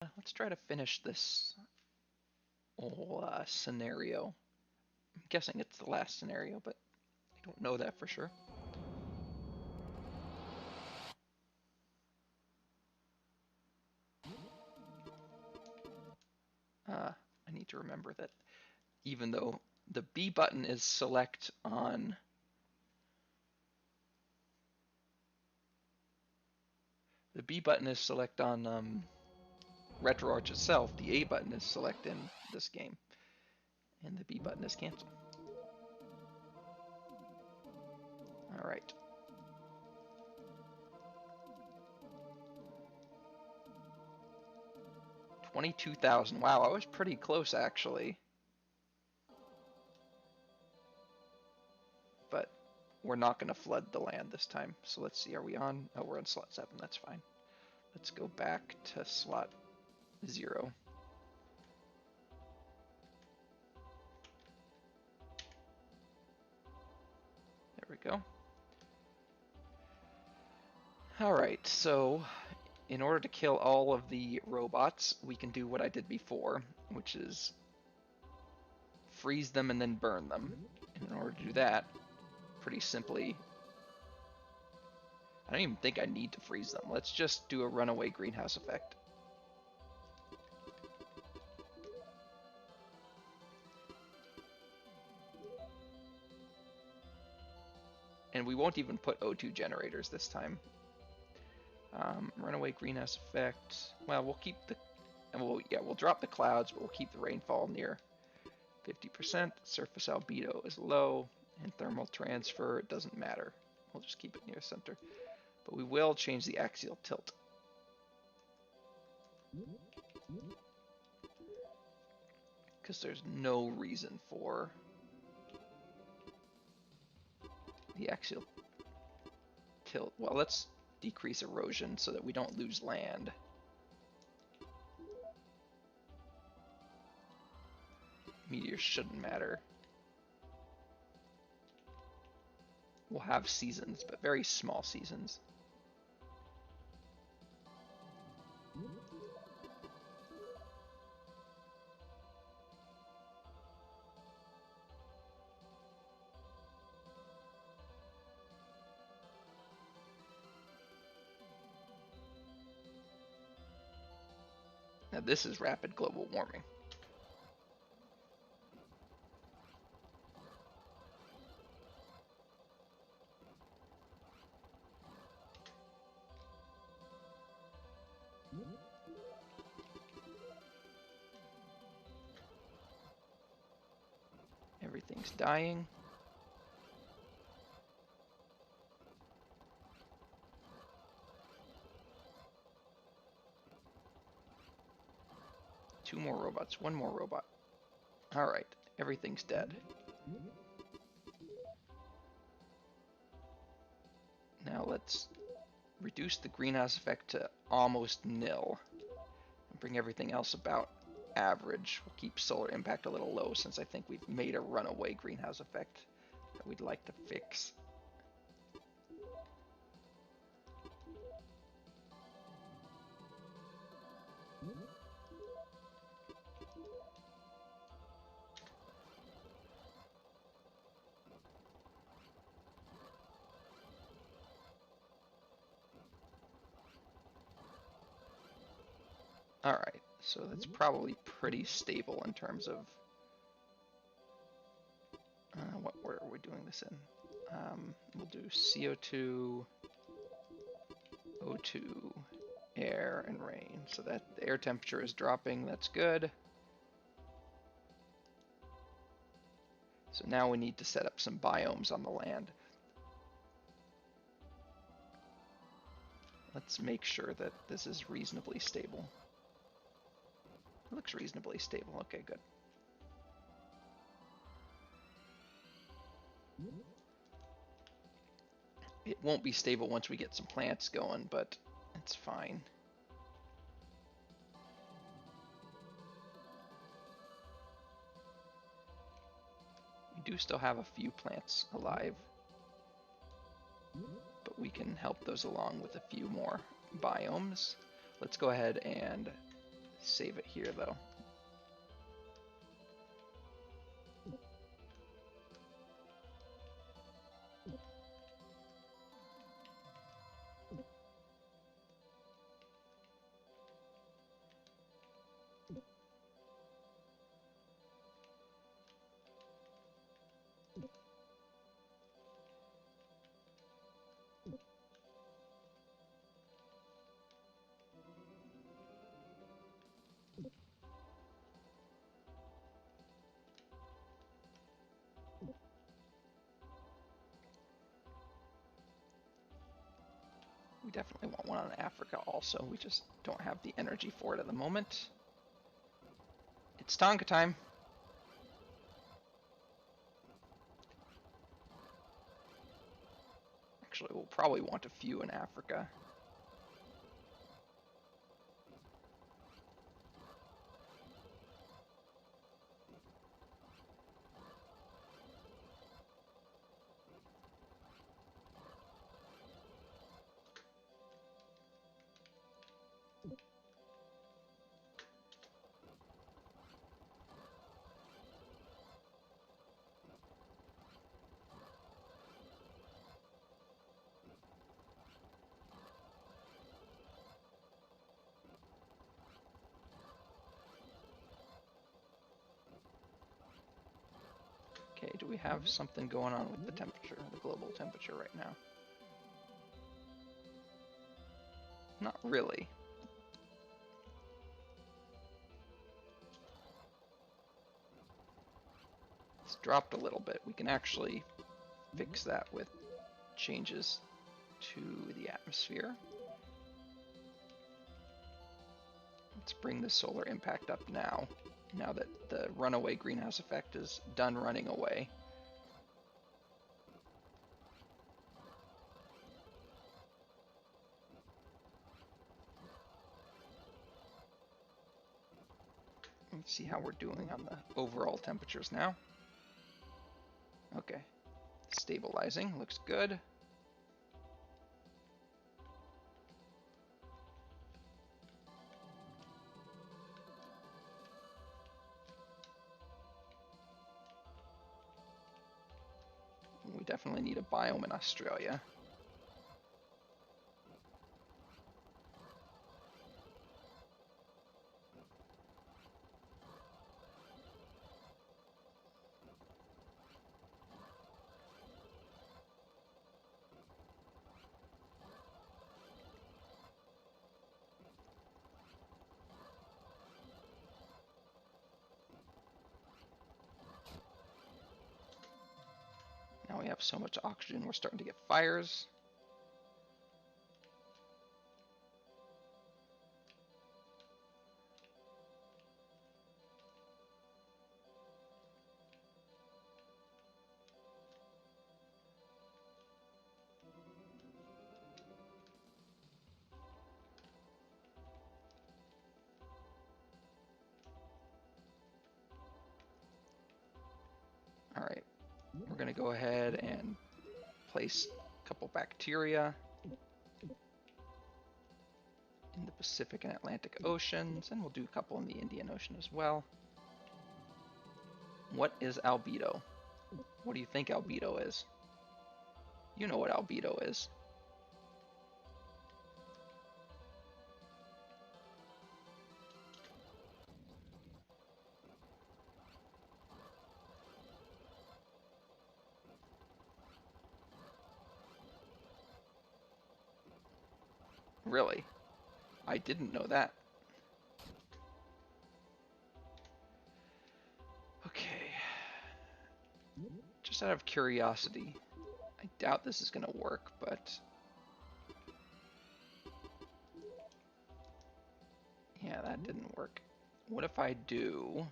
Let's try to finish this whole scenario. I'm guessing it's the last scenario, but I don't know that for sure. I need to remember that even though the B button is select on RetroArch itself, the A button is select in this game, and the B button is cancel. All right. $22,000. Wow, I was pretty close actually. But we're not going to flood the land this time. So let's see, are we on? Oh, we're on slot 7. That's fine. Let's go back to slot 0. There we go. Alright, so in order to kill all of the robots, we can do what I did before, which is freeze them and then burn them. And in order to do that, pretty simply, I don't even think I need to freeze them. Let's just do a runaway greenhouse effect. And we won't even put O2 generators this time. Runaway greenhouse effect. Well, we'll keep the, and we'll drop the clouds, but we'll keep the rainfall near 50%. Surface albedo is low, and thermal transfer doesn't matter. We'll just keep it near center. But we will change the axial tilt. Because there's no reason for the axial tilt. Well, let's decrease erosion so that we don't lose land. Meteors shouldn't matter. We'll have seasons, but very small seasons. Now this is rapid global warming. Everything's dying. Two more robots, one more robot. Alright, everything's dead. Now let's reduce the greenhouse effect to almost nil and bring everything else about average. We'll keep solar impact a little low since I think we've made a runaway greenhouse effect that we'd like to fix. Alright, so that's probably pretty stable in terms of what order are we doing this in? We'll do CO2, O2, air, and rain. So that the air temperature is dropping, that's good. So now we need to set up some biomes on the land. Let's make sure that this is reasonably stable. It looks reasonably stable. Okay, good. It won't be stable once we get some plants going, but it's fine. We do still have a few plants alive, but we can help those along with a few more biomes. Let's go ahead and save it here, though. We definitely want one on Africa also. We just don't have the energy for it at the moment. It's Tonka time. Actually, we'll probably want a few in Africa. Okay, do we have something going on with the temperature, the global temperature right now? Not really. It's dropped a little bit. We can actually fix that with changes to the atmosphere. Let's bring the solar impact up now that the runaway greenhouse effect is done running away. Let's see how we're doing on the overall temperatures now. Okay, stabilizing, looks good. We definitely need a biome in Australia. Now we have so much oxygen, we're starting to get fires. All right, we're going to go ahead and place a couple bacteria in the Pacific and Atlantic Oceans, and we'll do a couple in the Indian Ocean as well. What is albedo? What do you think albedo is? You know what albedo is. Really? I didn't know that. Okay. Just out of curiosity, I doubt this is going to work, but yeah, that didn't work. What if I do...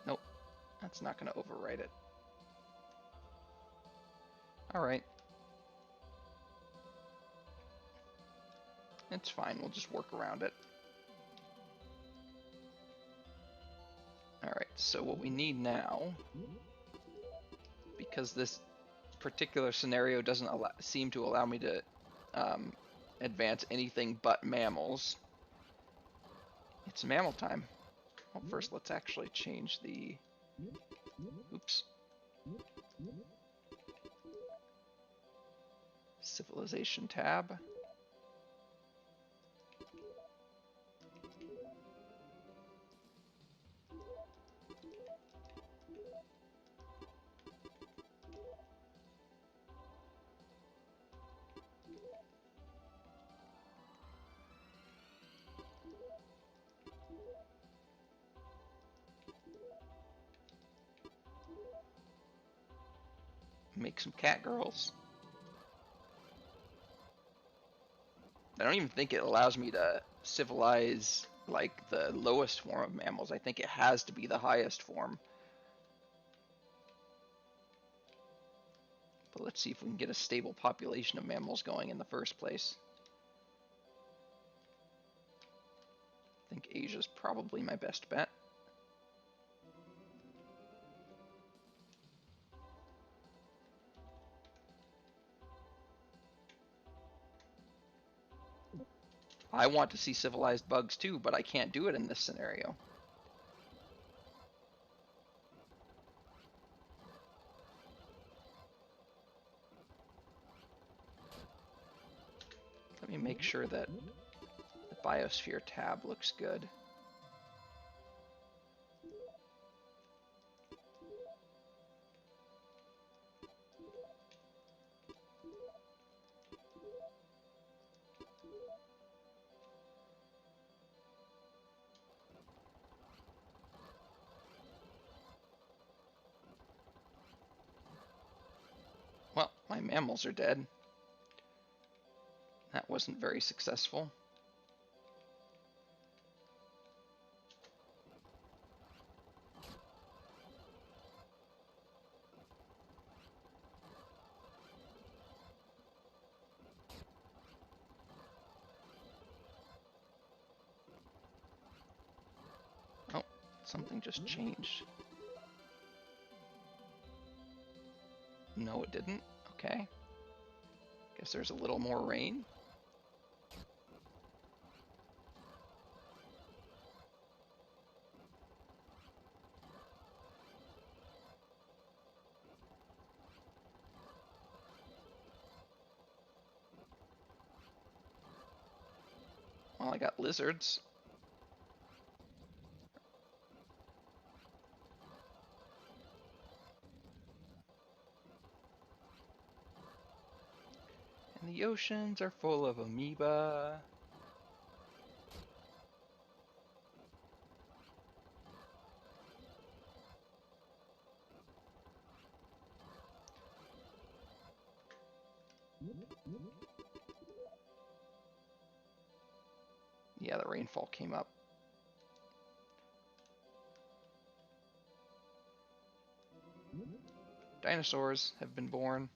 Nope, that's not going to overwrite it. All right. It's fine, we'll just work around it. Alright, so what we need now, because this particular scenario doesn't seem to allow me to um, advance anything but mammals, it's mammal time. Well, first let's actually change the, oops, civilization tab. Make some cat girls. I don't even think it allows me to civilize like the lowest form of mammals. I think it has to be the highest form. But let's see if we can get a stable population of mammals going in the first place. I think Asia's probably my best bet. I want to see civilized bugs too, but I can't do it in this scenario. Let me make sure that the Biosphere tab looks good. Well, my mammals are dead. That wasn't very successful. Oh, something just changed. No, it didn't. Okay. Guess there's a little more rain. Well, I got lizards. And the oceans are full of amoeba. Yeah, the rainfall came up. Dinosaurs have been born.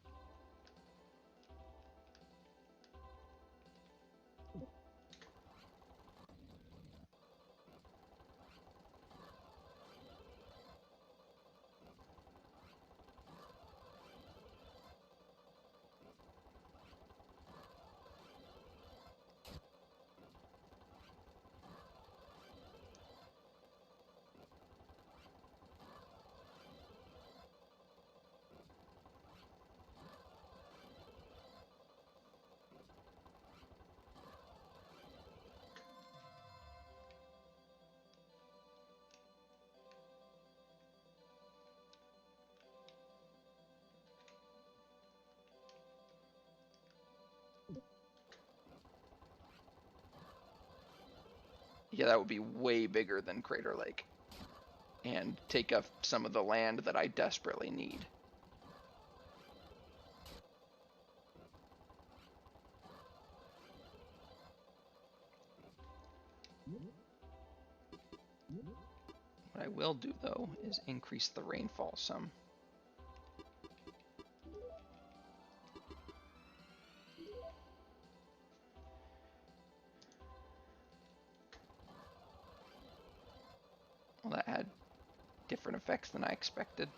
Yeah, that would be way bigger than Crater Lake and take up some of the land that I desperately need. What I will do, though, is increase the rainfall some. Well, that had different effects than I expected.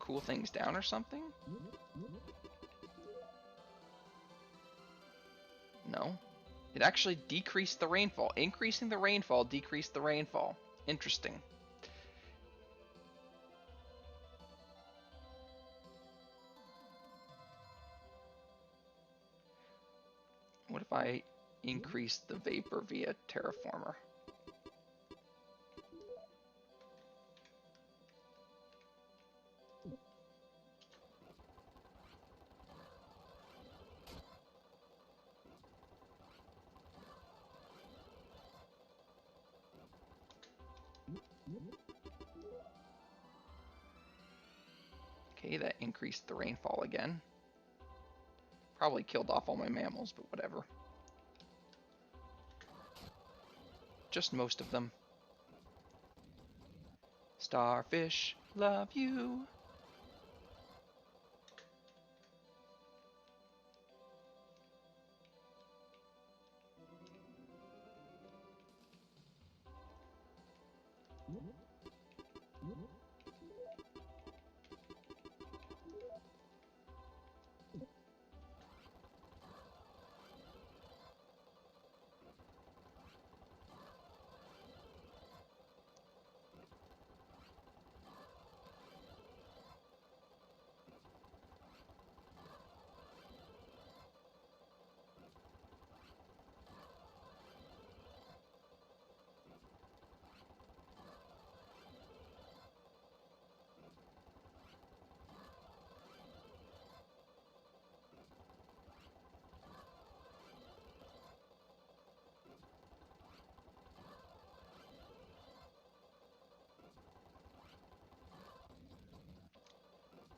cool things down or something? No. It actually decreased the rainfall. Increasing the rainfall decreased the rainfall. Interesting. What if I increase the vapor via terraformer? Okay, that increased the rainfall again. Probably killed off all my mammals, but whatever. Just most of them. Starfish, love you.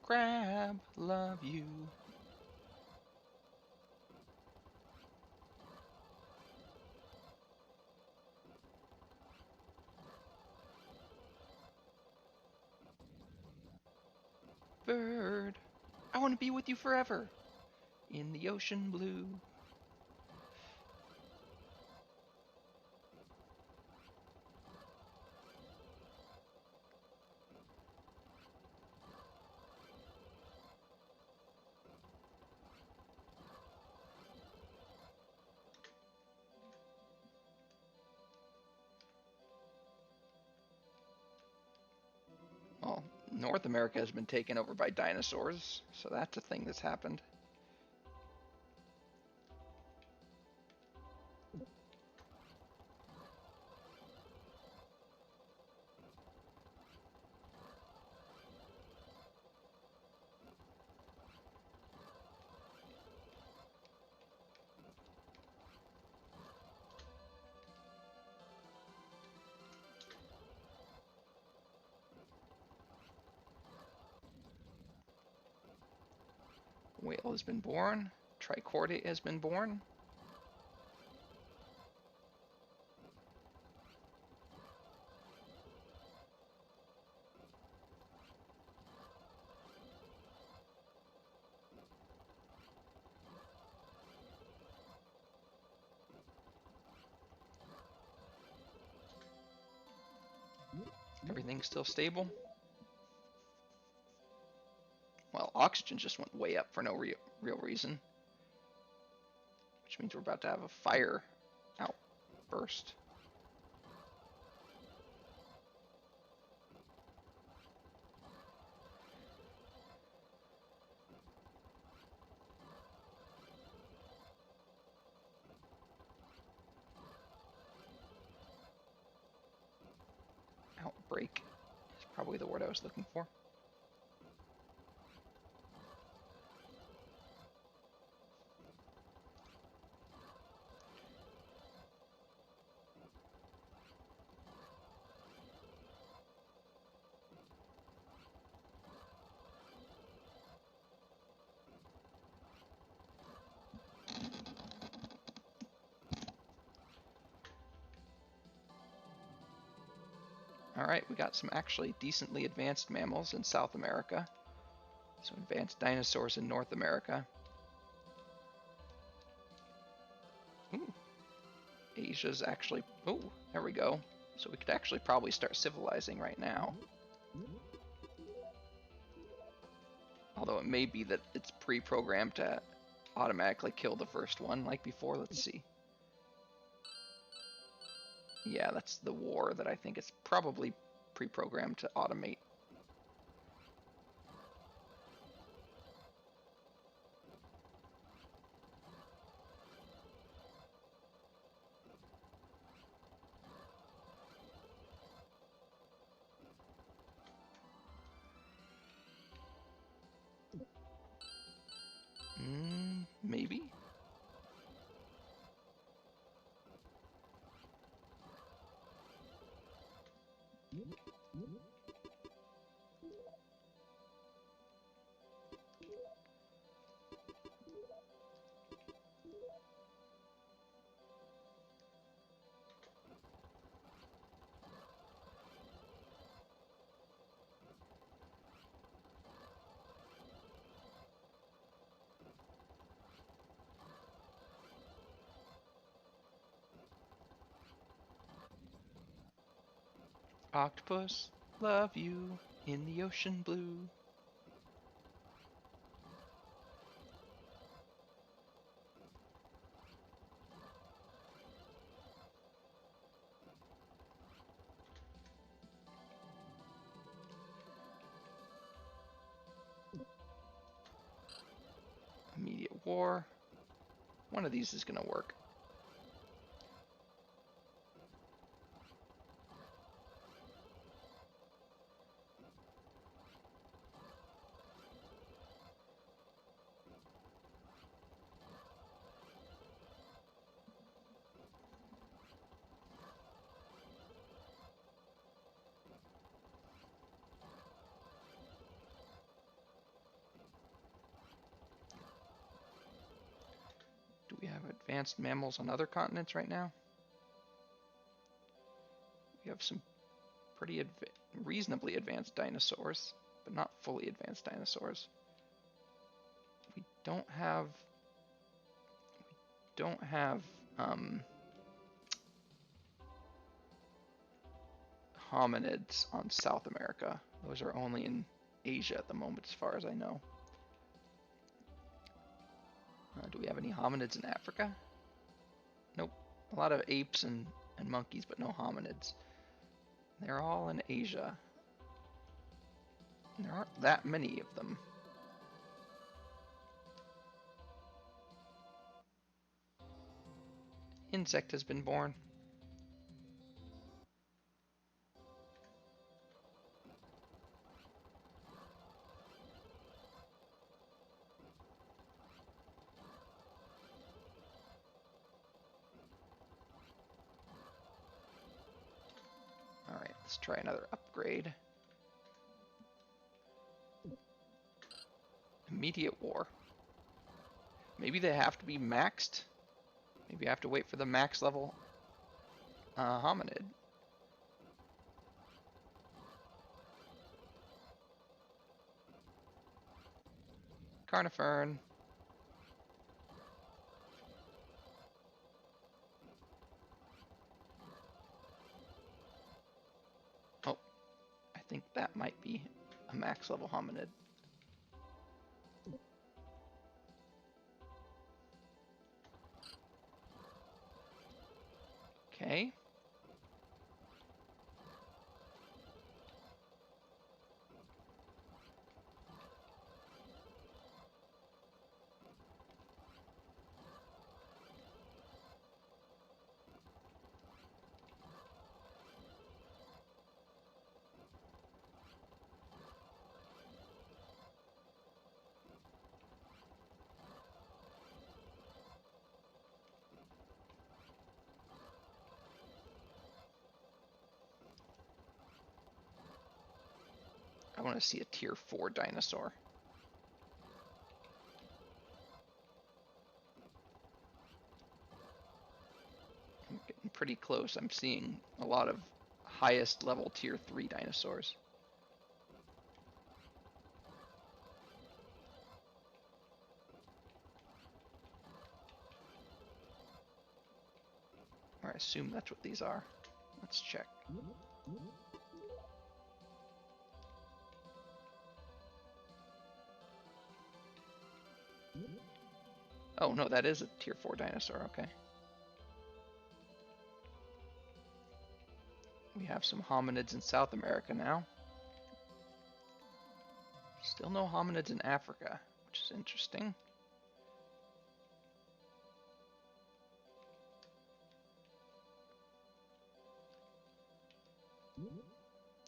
Crab, love you. Bird, I want to be with you forever. In the ocean blue. Well, North America has been taken over by dinosaurs, so that's a thing that's happened. Whale has been born. Trichordate has been born. Everything's still stable. Well, oxygen just went way up for no real reason. Which means we're about to have a fire outburst. Outbreak is probably the word I was looking for. Alright, we got some actually decently advanced mammals in South America. So advanced dinosaurs in North America. Ooh. Asia's actually... Oh, there we go. So we could actually probably start civilizing right now. Although it may be that it's pre-programmed to automatically kill the first one like before. Let's see. Yeah, that's the war that I think is probably pre-programmed to automate. Maybe. Octopus, love you in the ocean blue. Immediate war. One of these is going to work. Do we have advanced mammals on other continents right now? We have some pretty reasonably advanced dinosaurs, but not fully advanced dinosaurs. We don't have hominids on South America. Those are only in Asia at the moment, as far as I know. Do we have any hominids in Africa? Nope. A lot of apes and monkeys, but no hominids. They're all in Asia. And there aren't that many of them. Insect has been born. Alright, let's try another upgrade. Immediate war. Maybe they have to be maxed. Maybe I have to wait for the max level hominid. Carnifern. Oh, I think that might be a max level hominid. Okay. I want to see a tier 4 dinosaur. I'm getting pretty close. I'm seeing a lot of highest level tier 3 dinosaurs. Or I assume that's what these are. Let's check. Oh no, that is a tier 4 dinosaur, okay. We have some hominids in South America now. Still no hominids in Africa, which is interesting.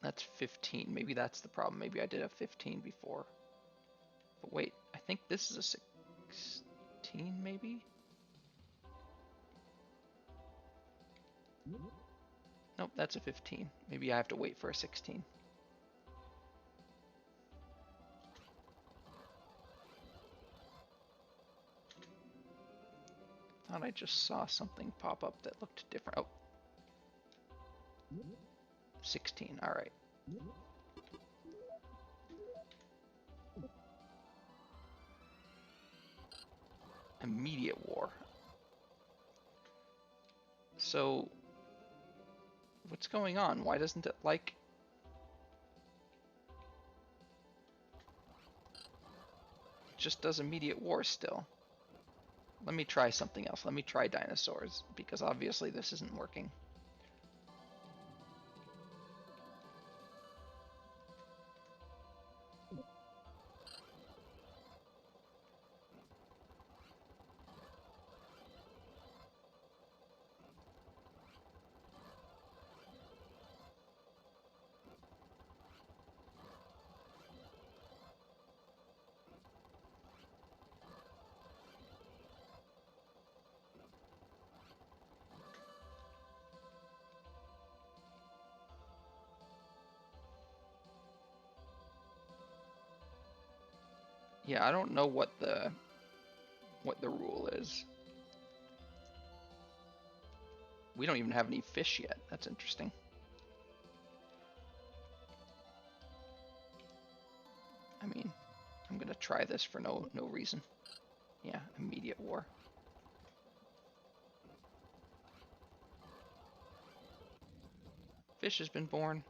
That's 15. Maybe that's the problem. Maybe I did a 15 before. But wait, I think this is a 16, maybe? Nope, that's a 15. Maybe I have to wait for a 16. Thought I just saw something pop up that looked different. Oh, 16, alright. Immediate war. So, what's going on? Why doesn't it like... It just does immediate war still. Let me try something else. Let me try dinosaurs, because obviously this isn't working. Yeah, I don't know what the rule is. We don't even have any fish yet. That's interesting. I mean, I'm gonna try this for no reason. Yeah, immediate war. Fish has been born.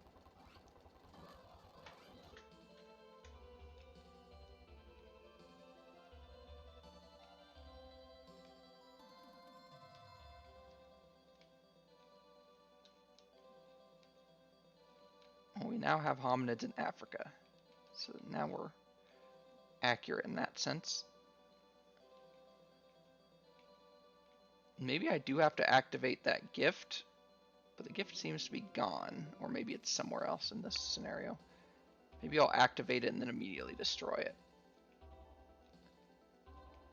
Well, we now have hominids in Africa. So now we're accurate in that sense. Maybe I do have to activate that gift, but the gift seems to be gone, or maybe it's somewhere else in this scenario. Maybe I'll activate it and then immediately destroy it.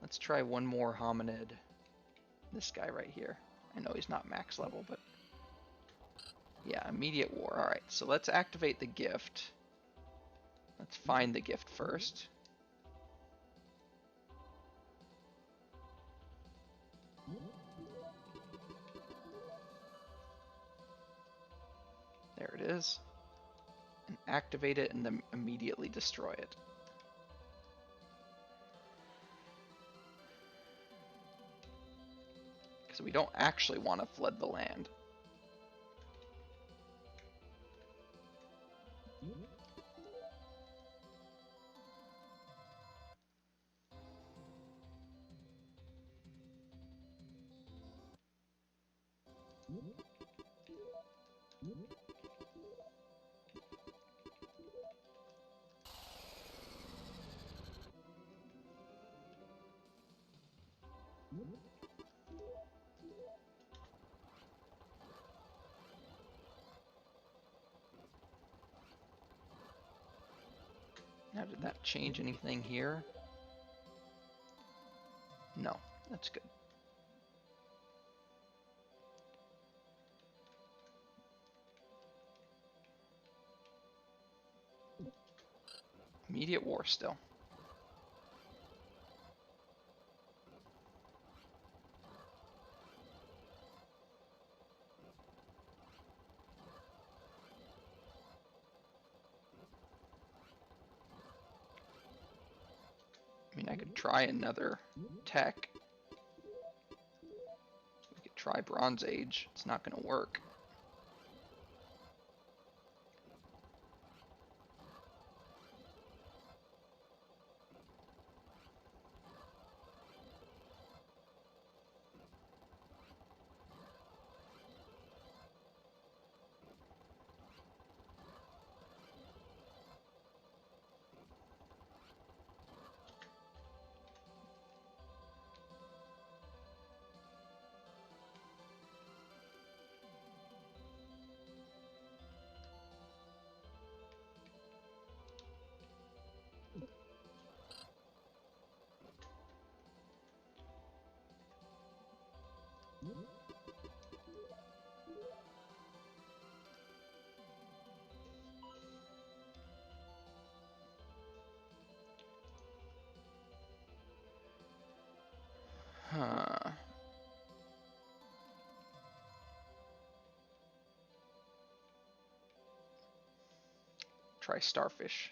Let's try one more hominid. This guy right here. I know he's not max level, but yeah, immediate war. Alright, so let's activate the gift. Let's find the gift first. There it is. And activate it and then immediately destroy it. Because we don't actually want to flood the land. Now, did that change anything here? No, that's good. Immediate war still. I mean, I could try another tech. We could try Bronze Age. It's not going to work. try starfish.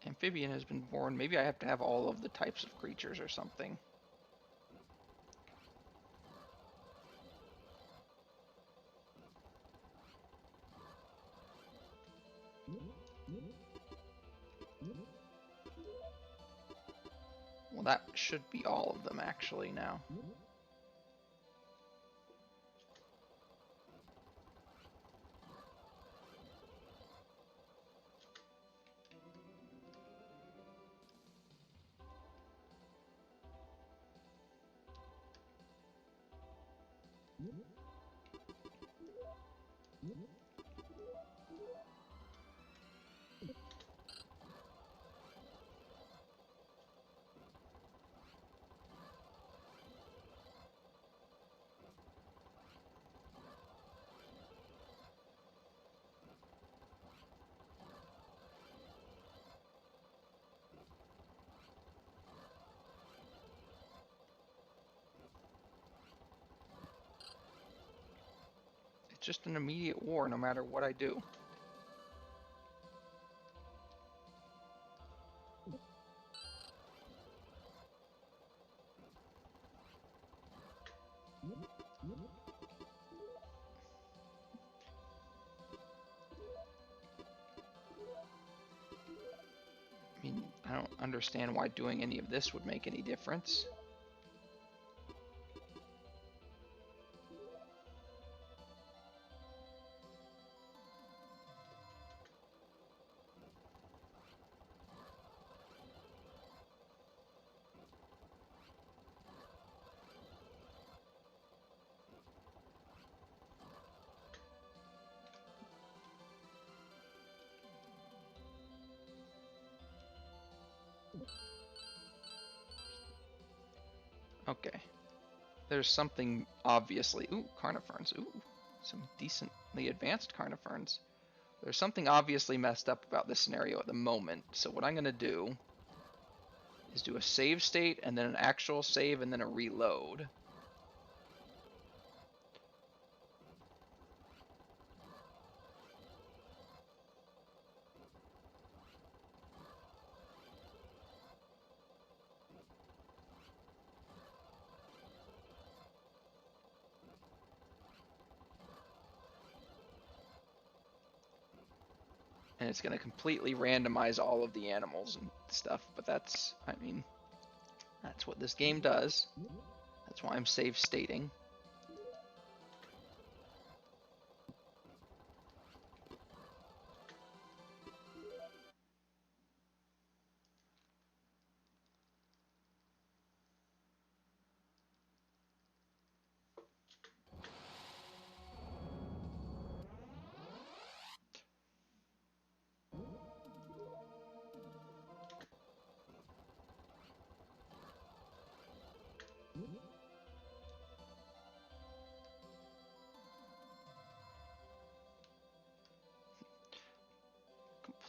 Amphibian has been born. Maybe I have to have all of the types of creatures or something. Well, that should be all of them actually now. It's just an immediate war no matter what I do. I mean, I don't understand why doing any of this would make any difference. Okay. There's something obviously... Ooh, carniferns. Ooh, some decently advanced carniferns. There's something obviously messed up about this scenario at the moment. So what I'm going to do is do a save state and then an actual save and then a reload. And it's going to completely randomize all of the animals and stuff, but that's, I mean, that's what this game does. That's why I'm save stating.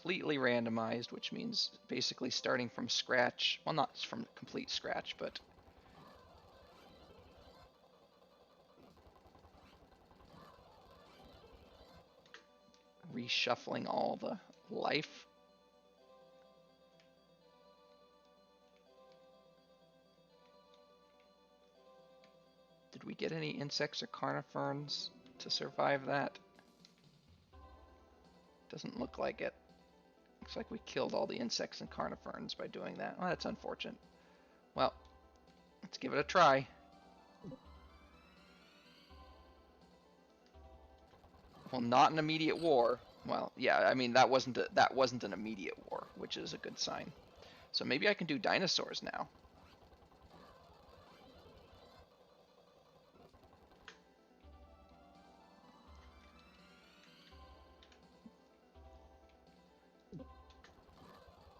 Completely randomized, which means basically starting from scratch. Well, not from complete scratch, but reshuffling all the life. Did we get any insects or carniferns to survive that? Doesn't look like it. Looks like we killed all the insects and carniferns by doing that. Well, that's unfortunate. Well, let's give it a try. Well, not an immediate war. Well, yeah, I mean that wasn't an immediate war, which is a good sign. So maybe I can do dinosaurs now.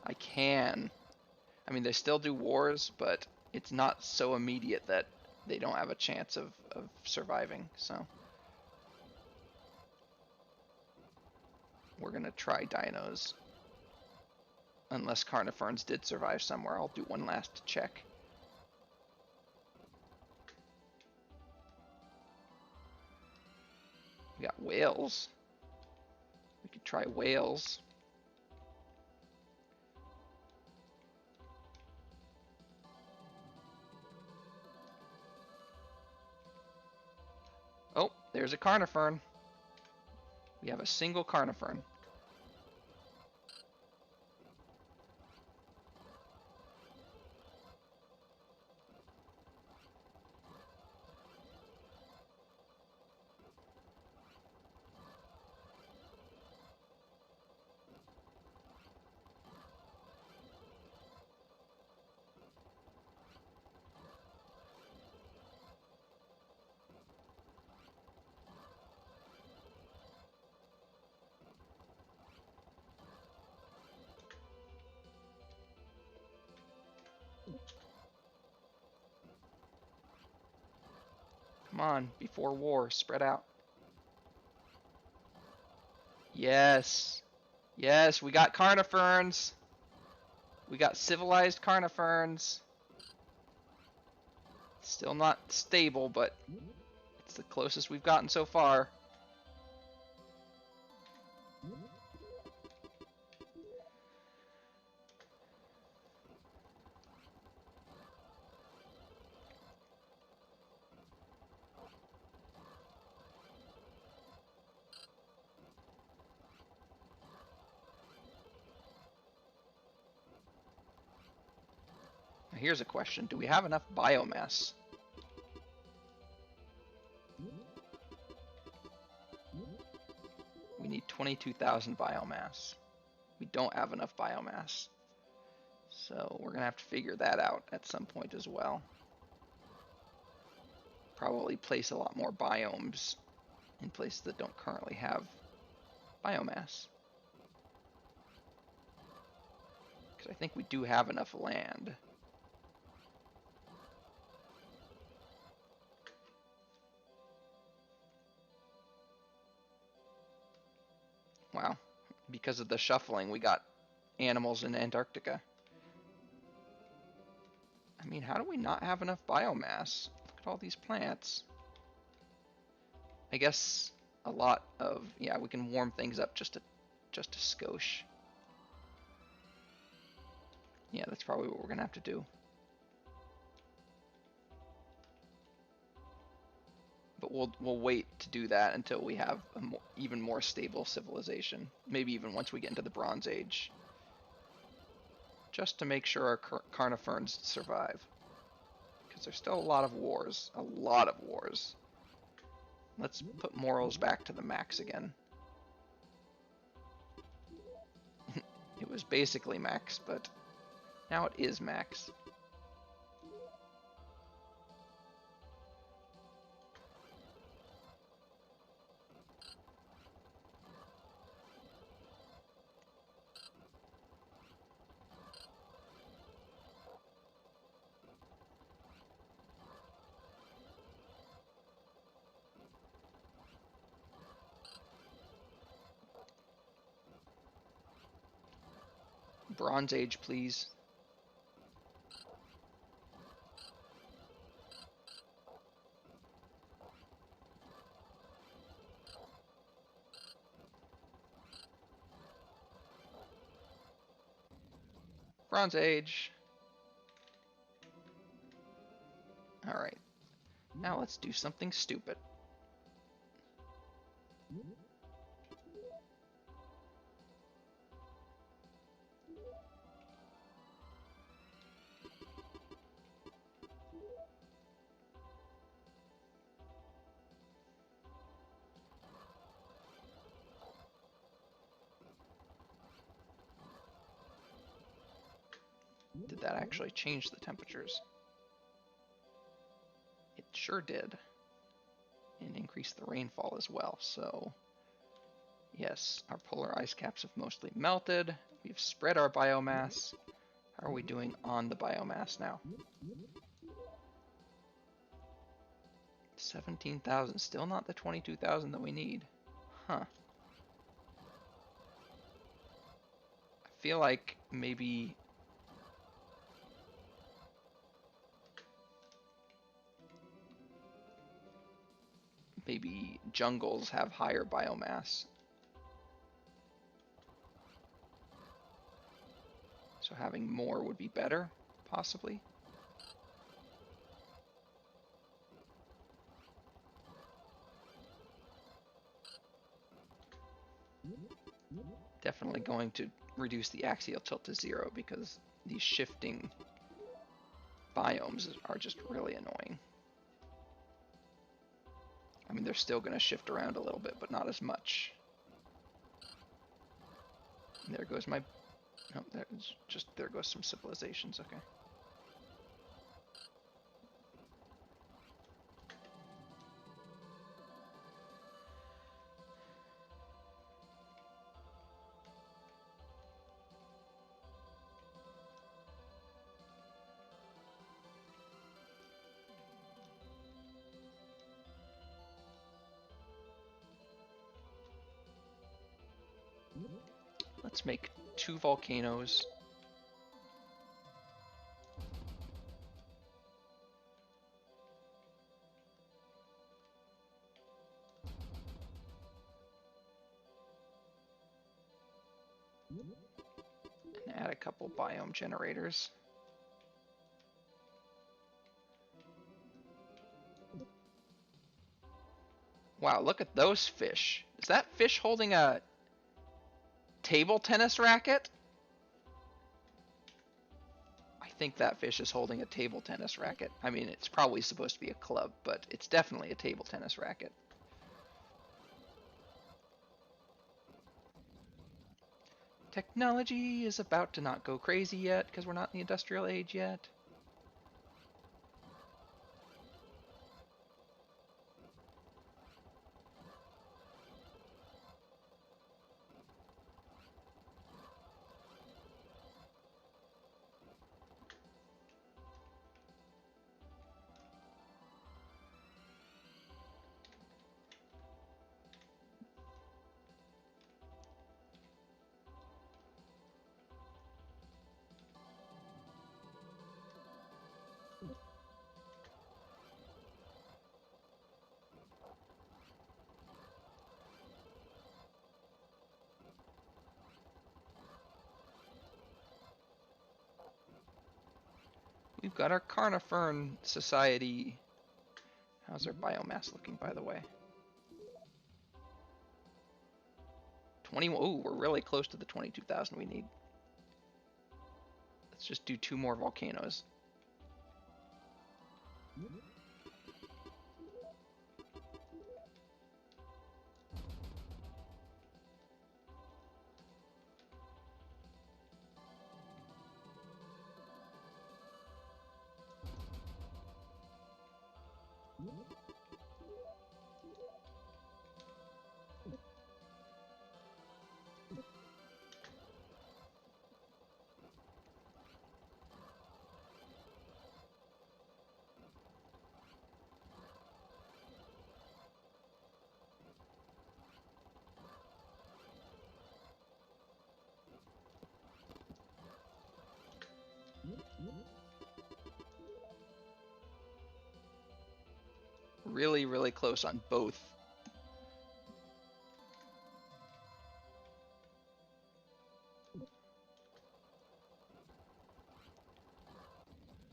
I can. I mean, they still do wars, but it's not so immediate that they don't have a chance of surviving. So we're gonna try dinos. Unless carniferns did survive somewhere, I'll do one last check. We got whales. We could try whales. Oh, there's a carnifern. We have a single carnifern. Come on, before war, spread out. Yes. Yes, we got carniferns. We got civilized carniferns. Still not stable, but it's the closest we've gotten so far. Here's a question. Do we have enough biomass? We need 22,000 biomass. We don't have enough biomass. So we're going to have to figure that out at some point as well. Probably place a lot more biomes in places that don't currently have biomass. Because I think we do have enough land. Wow. Because of the shuffling, we got animals in Antarctica. I mean, how do we not have enough biomass? Look at all these plants. I guess a lot of, yeah, we can warm things up just a skosh. Yeah, that's probably what we're gonna have to do. But we'll wait to do that until we have a even more stable civilization. Maybe even once we get into the Bronze Age. Just to make sure our carniferns survive. Because there's still a lot of wars. A lot of wars. Let's put morals back to the max again. It was basically max, but now it is max. Bronze Age, please. Bronze Age. Alright. Now let's do something stupid. Did that actually change the temperatures? It sure did. And increased the rainfall as well. So yes, our polar ice caps have mostly melted. We've spread our biomass. How are we doing on the biomass now? 17,000, still not the 22,000 that we need. Huh. I feel like maybe jungles have higher biomass. So having more would be better, possibly. Definitely going to reduce the axial tilt to 0 because these shifting biomes are just really annoying. I mean, they're still going to shift around a little bit, but not as much. And there goes my... Oh, there goes some civilizations, okay. Let's make 2 volcanoes. And add a couple biome generators. Wow, look at those fish. Is that fish holding a table tennis racket? I think that fish is holding a table tennis racket. I mean, it's probably supposed to be a club, but it's definitely a table tennis racket. Technology is about to not go crazy yet, because we're not in the industrial age yet. We've got our Carnifern Society. How's our biomass looking, by the way? 21. Ooh, we're really close to the 22,000 we need. Let's just do 2 more volcanoes. Really, really close on both.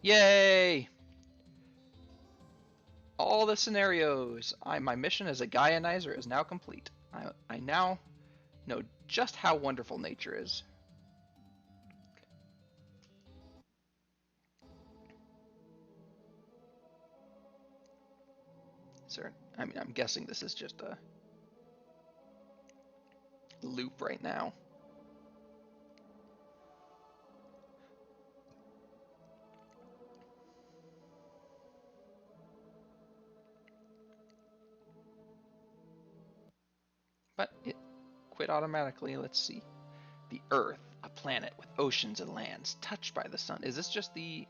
Yay! All the scenarios. My mission as a Gaianizer is now complete. I now know just how wonderful nature is. Sir, I mean, I'm guessing this is just a loop right now. But it quit automatically. Let's see. The Earth, a planet with oceans and lands touched by the sun. Is this just the...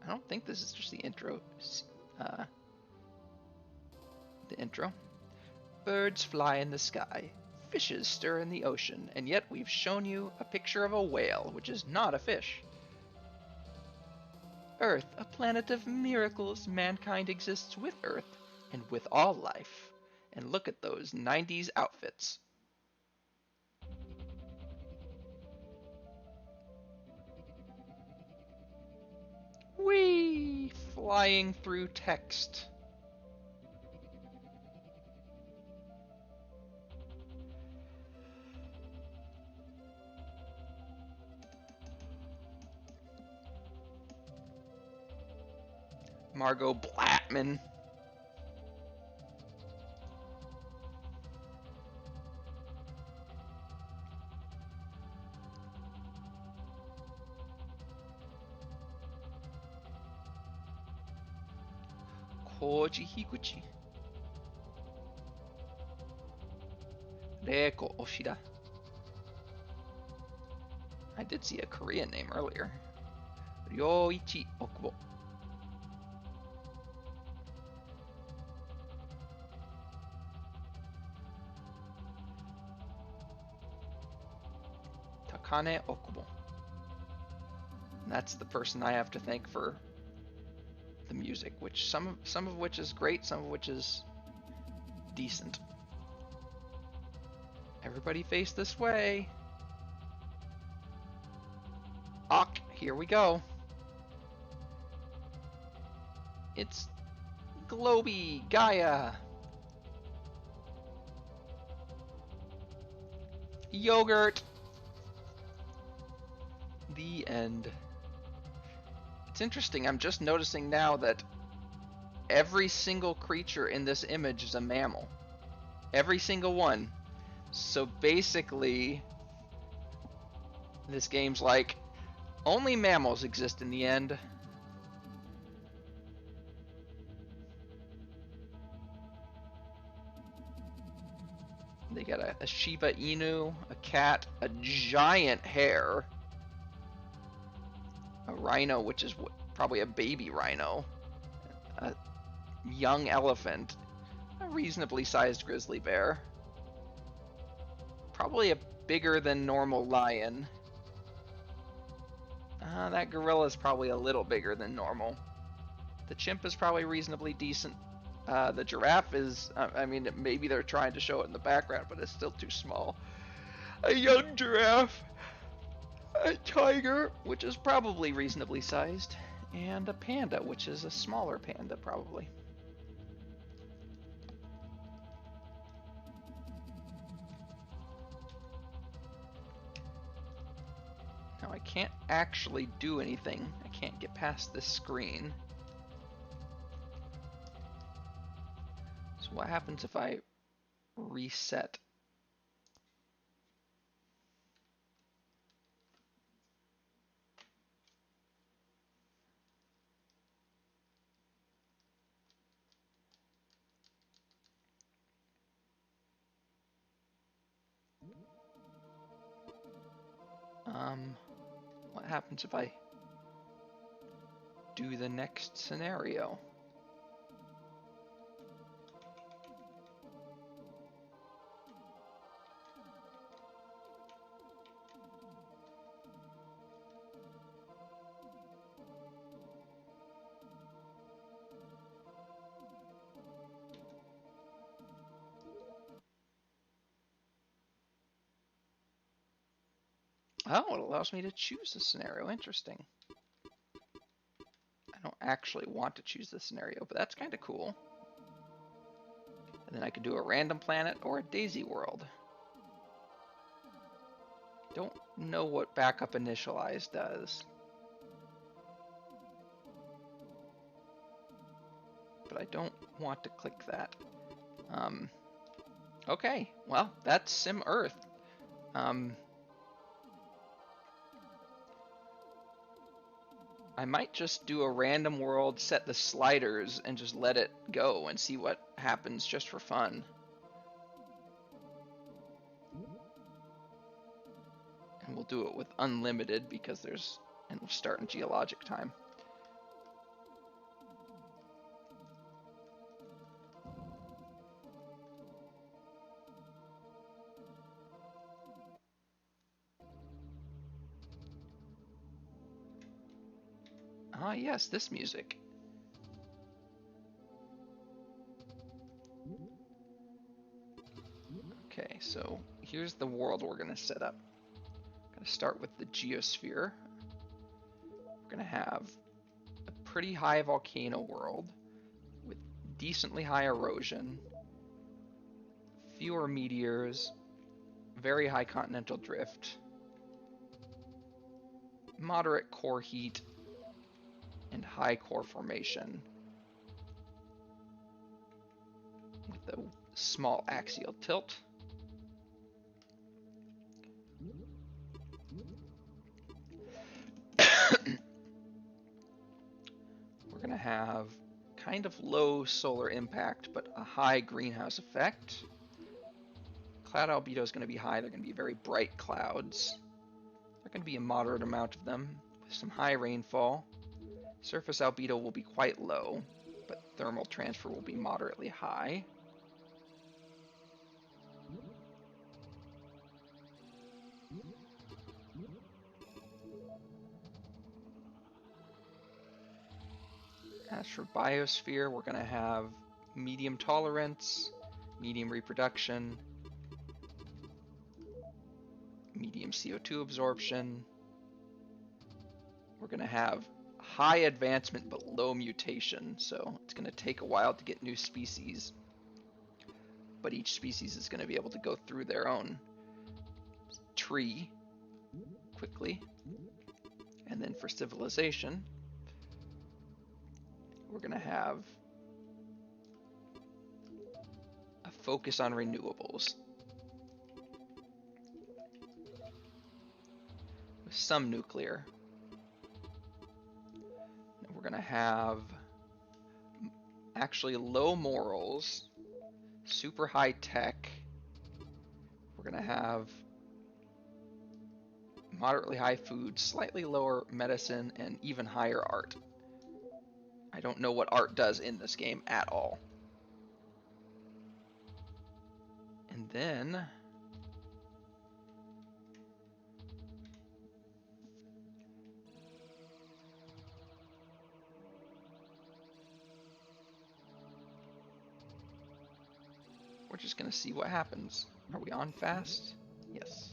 I don't think this is just the intro. The intro. Birds fly in the sky. Fishes stir in the ocean. And yet we've shown you a picture of a whale, which is not a fish. Earth, a planet of miracles. Mankind exists with Earth and with all life. And look at those 90s outfits. Whee! Flying through text. Margot Blattman. Koji Higuchi. Reiko Oshida. I did see a Korean name earlier. Ryoichi Okubo. Takane Okubo. And that's the person I have to thank for the music, which some of which is great, some of which is decent. Everybody face this way. Ok, here we go. It's Globy Gaia. Yogurt. The end. It's interesting, I'm just noticing now that every single creature in this image is a mammal. Every single one. So basically, this game's like, only mammals exist in the end. They got a Shiba Inu, a cat, a giant hare, a rhino, which is probably a baby rhino, a young elephant, a reasonably sized grizzly bear, probably a bigger than normal lion. That gorilla is probably a little bigger than normal. The chimp is probably reasonably decent. The giraffe is, I mean, maybe they're trying to show it in the background, but it's still too small. A young giraffe, a tiger, which is probably reasonably sized, and a panda, which is a smaller panda, probably. Now I can't actually do anything. I can't get past this screen. So what happens if I reset? What happens if I do the next scenario? Oh, it allows me to choose a scenario. Interesting. I don't actually want to choose this scenario, but that's kind of cool. And then I could do a random planet or a daisy world. Don't know what backup initialize does. But I don't want to click that. Okay, well, that's Sim Earth. I might just do a random world, set the sliders, and just let it go and see what happens just for fun. And we'll do it with unlimited because and we'll start in geologic time. Ah, yes, this music. Okay, so here's the world we're going to set up. We're going to start with the Geosphere. We're going to have a pretty high volcano world with decently high erosion, fewer meteors, very high continental drift, moderate core heat, and high core formation with a small axial tilt. We're going to have kind of low solar impact, but a high greenhouse effect. Cloud albedo is going to be high. They're going to be very bright clouds. There are going to be a moderate amount of them with some high rainfall. Surface albedo will be quite low, but thermal transfer will be moderately high. As for Biosphere, we're going to have medium tolerance, medium reproduction, medium CO2 absorption. We're going to have high advancement but low mutation, so it's going to take a while to get new species, but each species is going to be able to go through their own tree quickly. And then for civilization, we're going to have a focus on renewables with some nuclear. And we're going to have actually low morals, super high tech. We're going to have moderately high food, slightly lower medicine, and even higher art. I don't know what art does in this game at all. And then we're just going to see what happens. Are we on fast? Yes.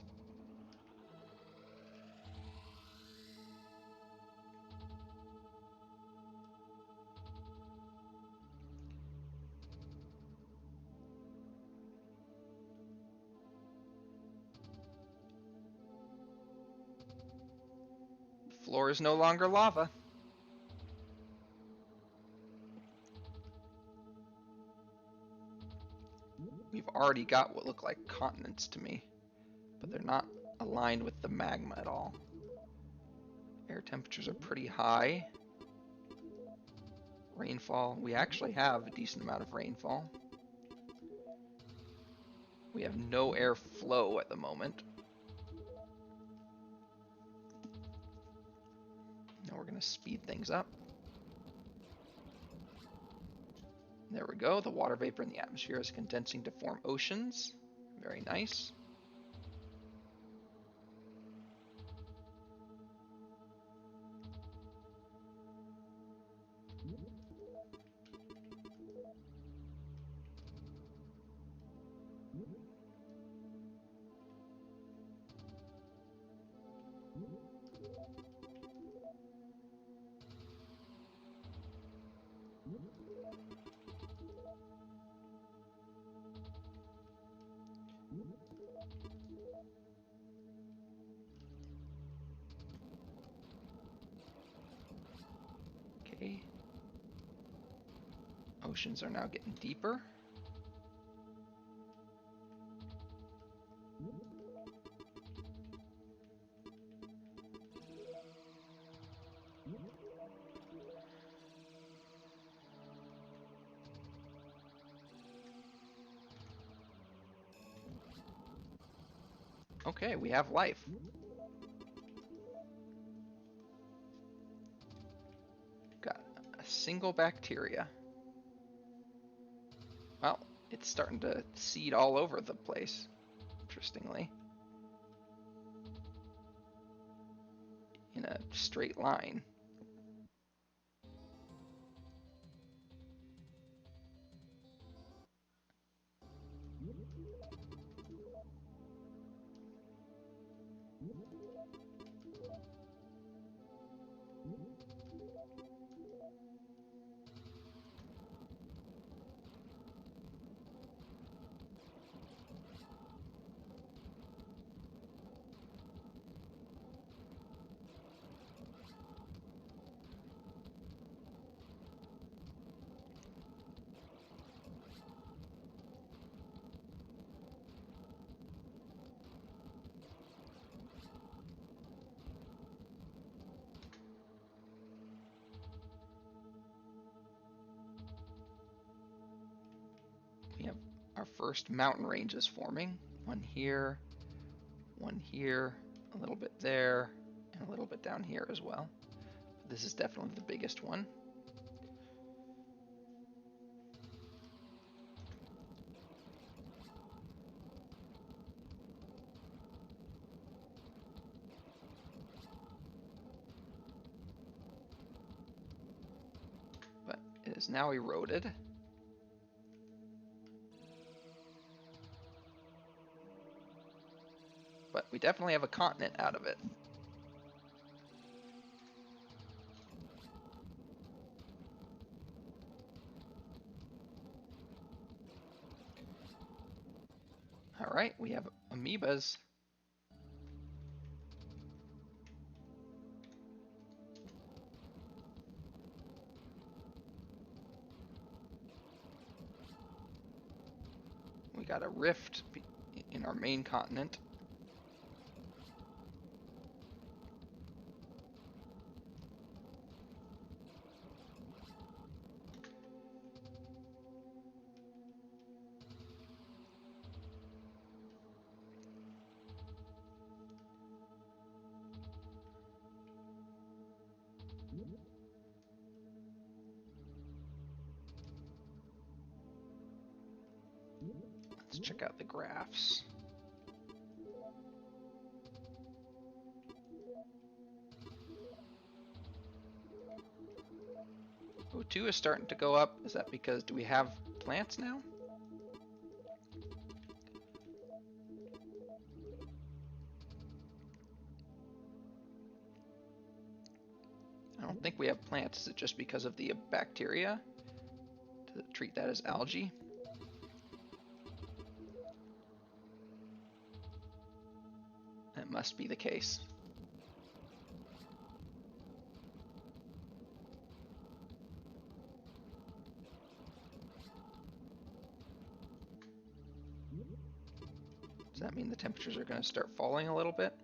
The floor is no longer lava. We've already got what look like continents to me, but they're not aligned with the magma at all. Air temperatures are pretty high. Rainfall, we actually have a decent amount of rainfall. We have no air flow at the moment. Now we're going to speed things up. There we go. The water vapor in the atmosphere is condensing to form oceans. Very nice. Okay. Oceans are now getting deeper. Okay, we have life. single bacteria. Well, it's starting to seed all over the place, interestingly, in a straight line. We have our first mountain ranges forming. One here, a little bit there, and a little bit down here as well. This is definitely the biggest one. But it is now eroded. But we definitely have a continent out of it. All right, we have amoebas. We got a rift in our main continent. Let's check out the graphs. O2 is starting to go up. Is that because do we have plants now? I don't think we have plants. Is it just because of the bacteria? To treat that as algae? That must be the case. Does that mean the temperatures are going to start falling a little bit?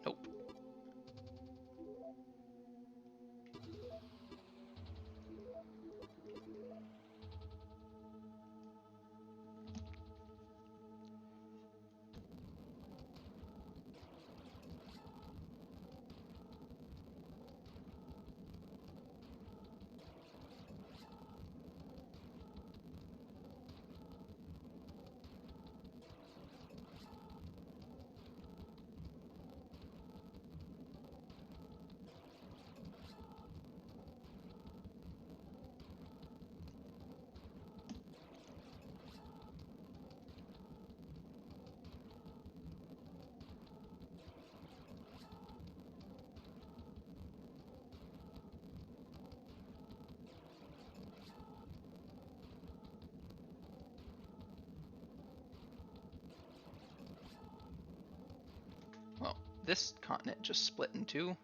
Nope. Well, this continent just split in two,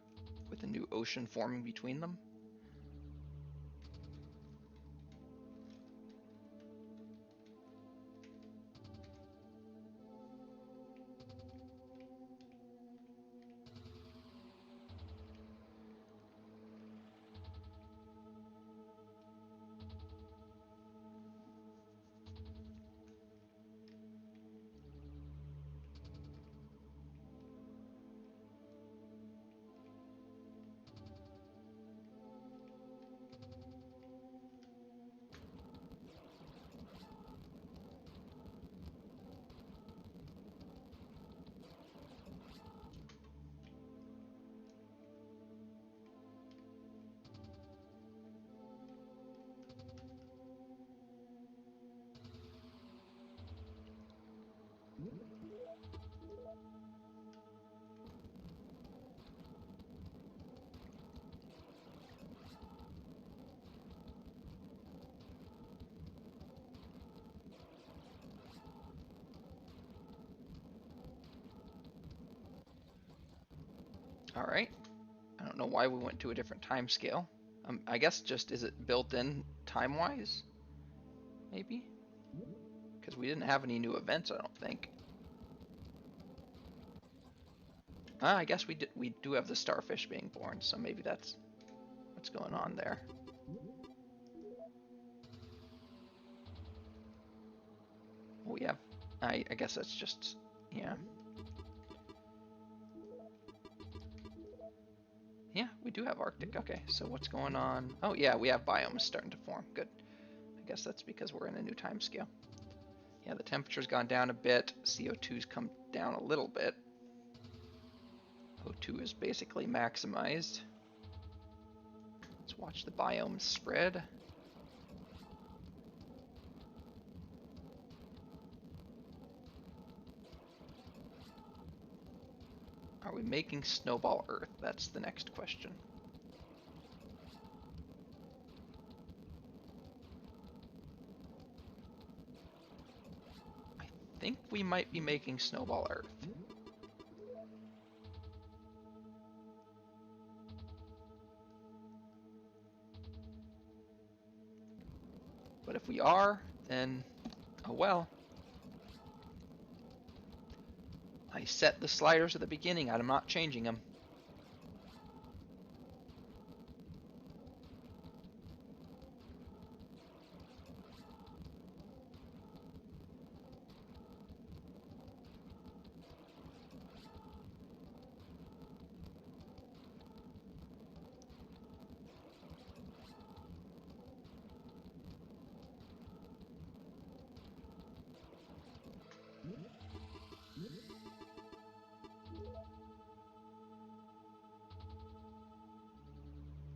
with a new ocean forming between them. All right. I don't know why we went to a different time scale. I guess just, is it built in time-wise? Maybe? Because we didn't have any new events, I don't think. I guess we do have the starfish being born, so maybe that's what's going on there. Oh yeah, I guess that's just, yeah. Yeah, we do have Arctic. Okay, so what's going on? Oh yeah, we have biomes starting to form. Good. I guess that's because we're in a new time scale. Yeah, the temperature's gone down a bit. CO2's come down a little bit. O2 is basically maximized. Let's watch the biomes spread. Are we making snowball Earth? That's the next question. I think we might be making snowball Earth. But if we are, then oh well. I set the sliders at the beginning. I'm not changing them.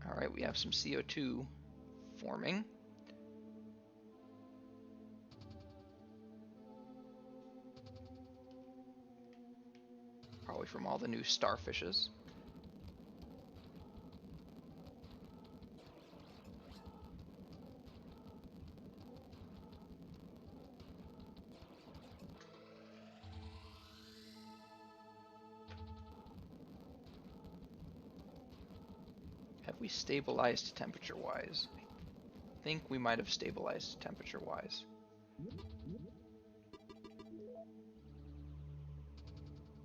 All right, we have some CO2 forming. Probably from all the new starfishes. Have we stabilized temperature-wise? I think we might have stabilized temperature-wise.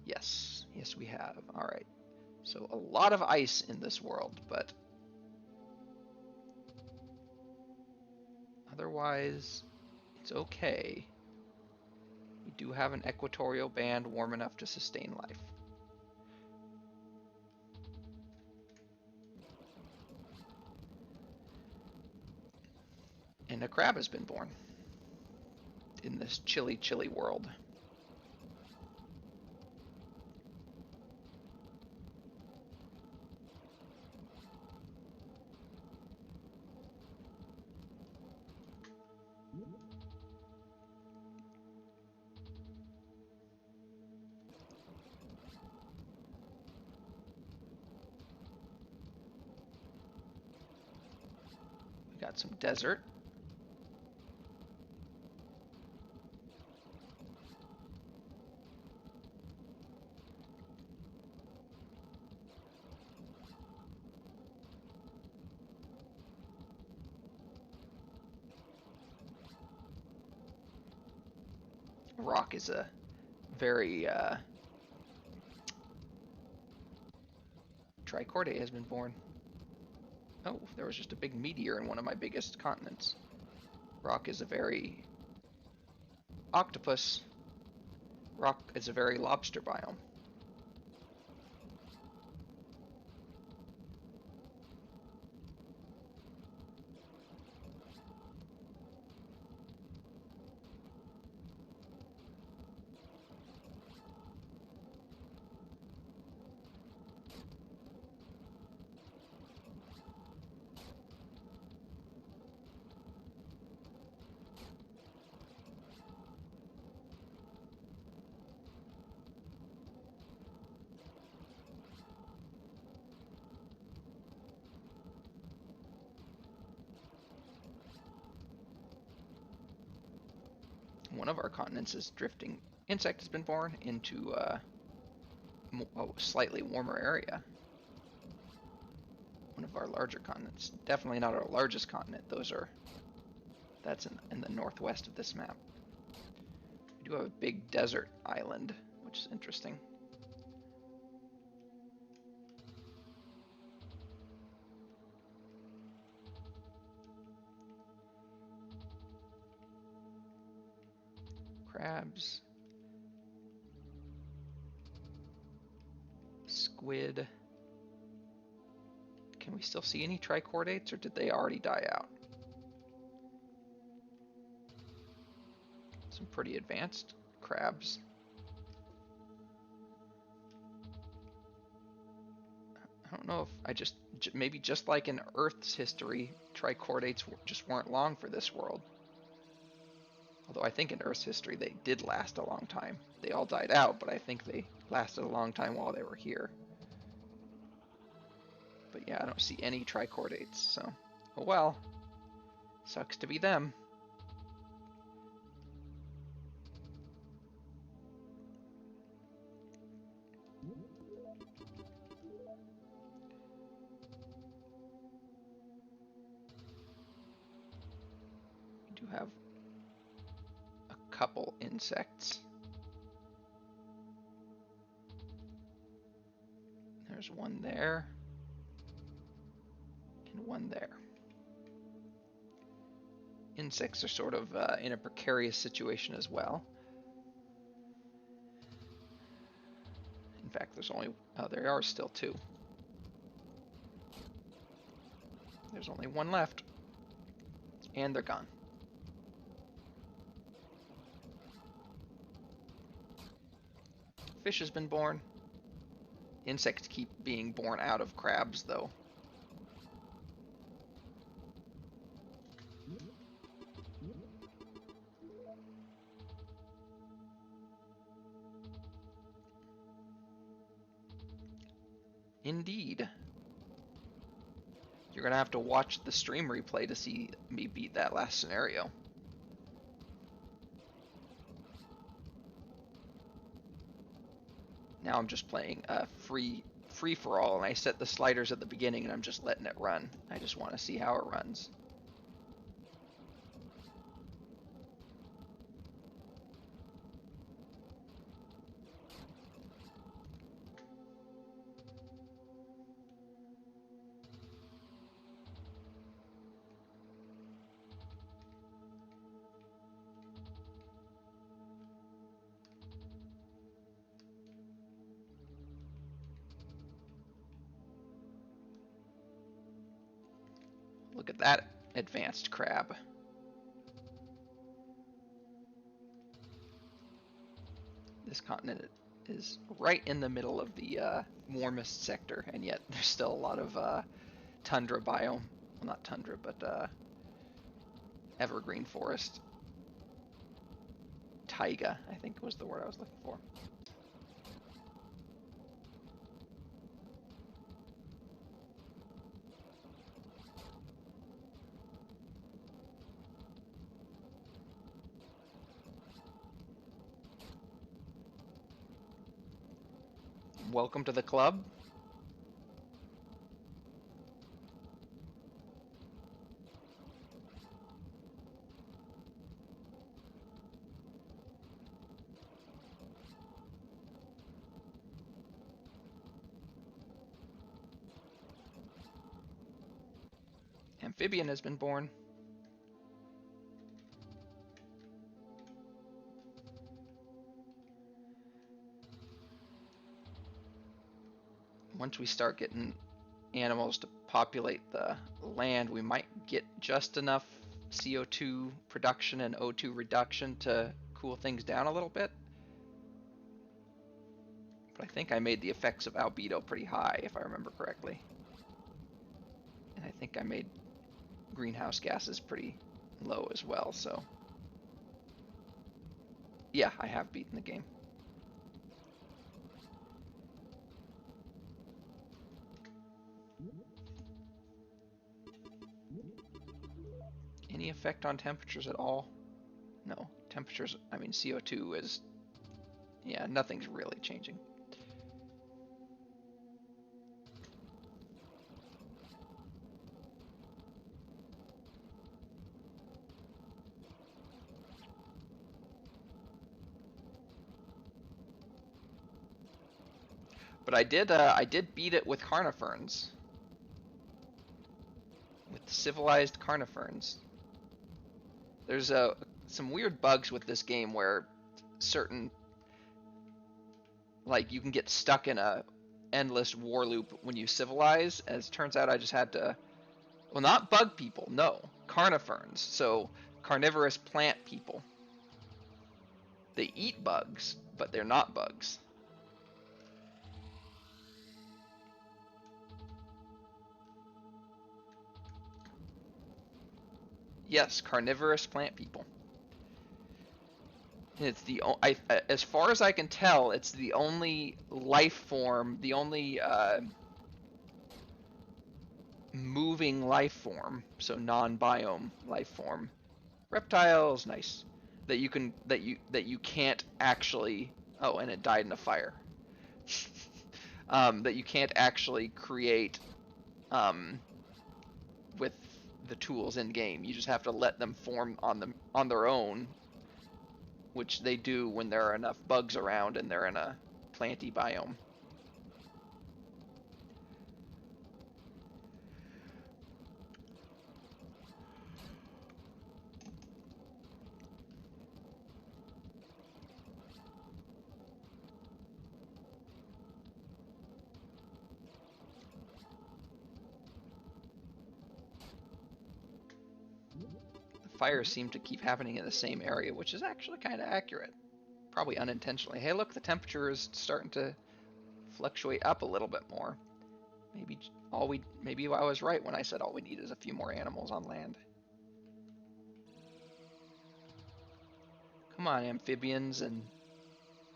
Yes, yes we have. All right. So a lot of ice in this world, but otherwise it's okay. We do have an equatorial band warm enough to sustain life. And a crab has been born in this chilly, chilly world. We got some desert. Rock is a very Tricordia has been born. Oh, there was just a big meteor in one of my biggest continents. Rock is a very octopus. Rock is a very lobster biome. One of our continents is drifting. Insect has been born into a slightly warmer area. of our larger continents. Definitely not our largest continent. That's in the northwest of this map. We do have a big desert island, which is interesting. Crabs. Squid. Can we still see any trichordates, or did they already die out? Some pretty advanced crabs. I don't know if maybe just like in Earth's history, trichordates just weren't long for this world. Although I think in Earth's history they did last a long time. They all died out, but I think they lasted a long time while they were here. But yeah, I don't see any trichordates, so oh well. Sucks to be them. We do have a couple insects. There's one there. And one there. Insects are sort of in a precarious situation as well. In fact, there are still two. There's only one left. And they're gone. Fish has been born. Insects keep being born out of crabs, though. Indeed. You're gonna have to watch the stream replay to see me beat that last scenario. Now I'm just playing free for all, and I set the sliders at the beginning and I'm just letting it run. I just want to see how it runs. Look at that advanced crab. This continent is right in the middle of the warmest sector, and yet there's still a lot of tundra biome. Well, not tundra, but evergreen forest. Taiga, I think was the word I was looking for. Welcome to the club. Amphibian has been born. Once we start getting animals to populate the land, we might get just enough CO2 production and O2 reduction to cool things down a little bit. But I think I made the effects of albedo pretty high, if I remember correctly. And I think I made greenhouse gases pretty low as well, so yeah, I have beaten the game. Any effect on temperatures at all? No, temperatures, I mean CO2 is, yeah, nothing's really changing. But I did beat it with carniferns. With civilized carniferns. There's some weird bugs with this game where certain, like, you can get stuck in a endless war loop when you civilize. As it turns out, I just had to, well, not bug people, no, carniferns. So carnivorous plant people. They eat bugs, but they're not bugs. Yes, carnivorous plant people. It's the as far as I can tell, it's the only life form, the only moving life form, so non-biome life form. Reptiles, nice. That you can't actually. Oh, and it died in a fire. That you can't actually create with the tools in game. You just have to let them form on their own, which they do when there are enough bugs around and they're in a planty biome. The fires seem to keep happening in the same area, which is actually kind of accurate. Probably unintentionally. Hey, look, the temperature is starting to fluctuate up a little bit more. Maybe I was right when I said all we need is a few more animals on land. Come on, amphibians, and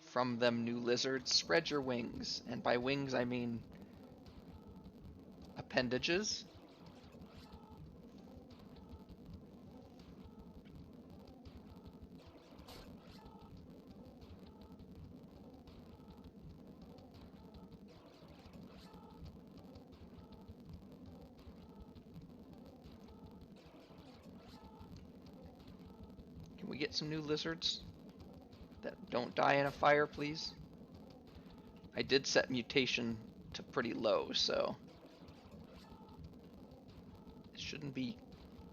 from them new lizards, spread your wings. And by wings I mean appendages. Can we get some new lizards that don't die in a fire, please? I did set mutation to pretty low, so it shouldn't be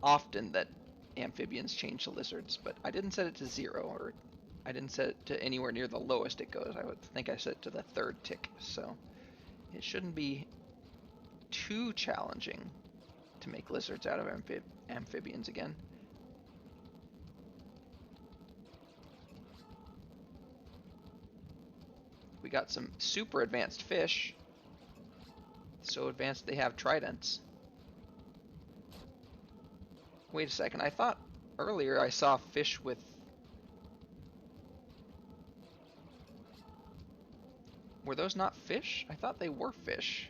often that amphibians change to lizards, but I didn't set it to 0, or I didn't set it to anywhere near the lowest it goes. I would think I set it to the 3rd tick, so it shouldn't be too challenging to make lizards out of amphibians again. We got some super advanced fish. So advanced they have tridents. Wait a second, I thought earlier I saw fish with... Were those not fish? I thought they were fish.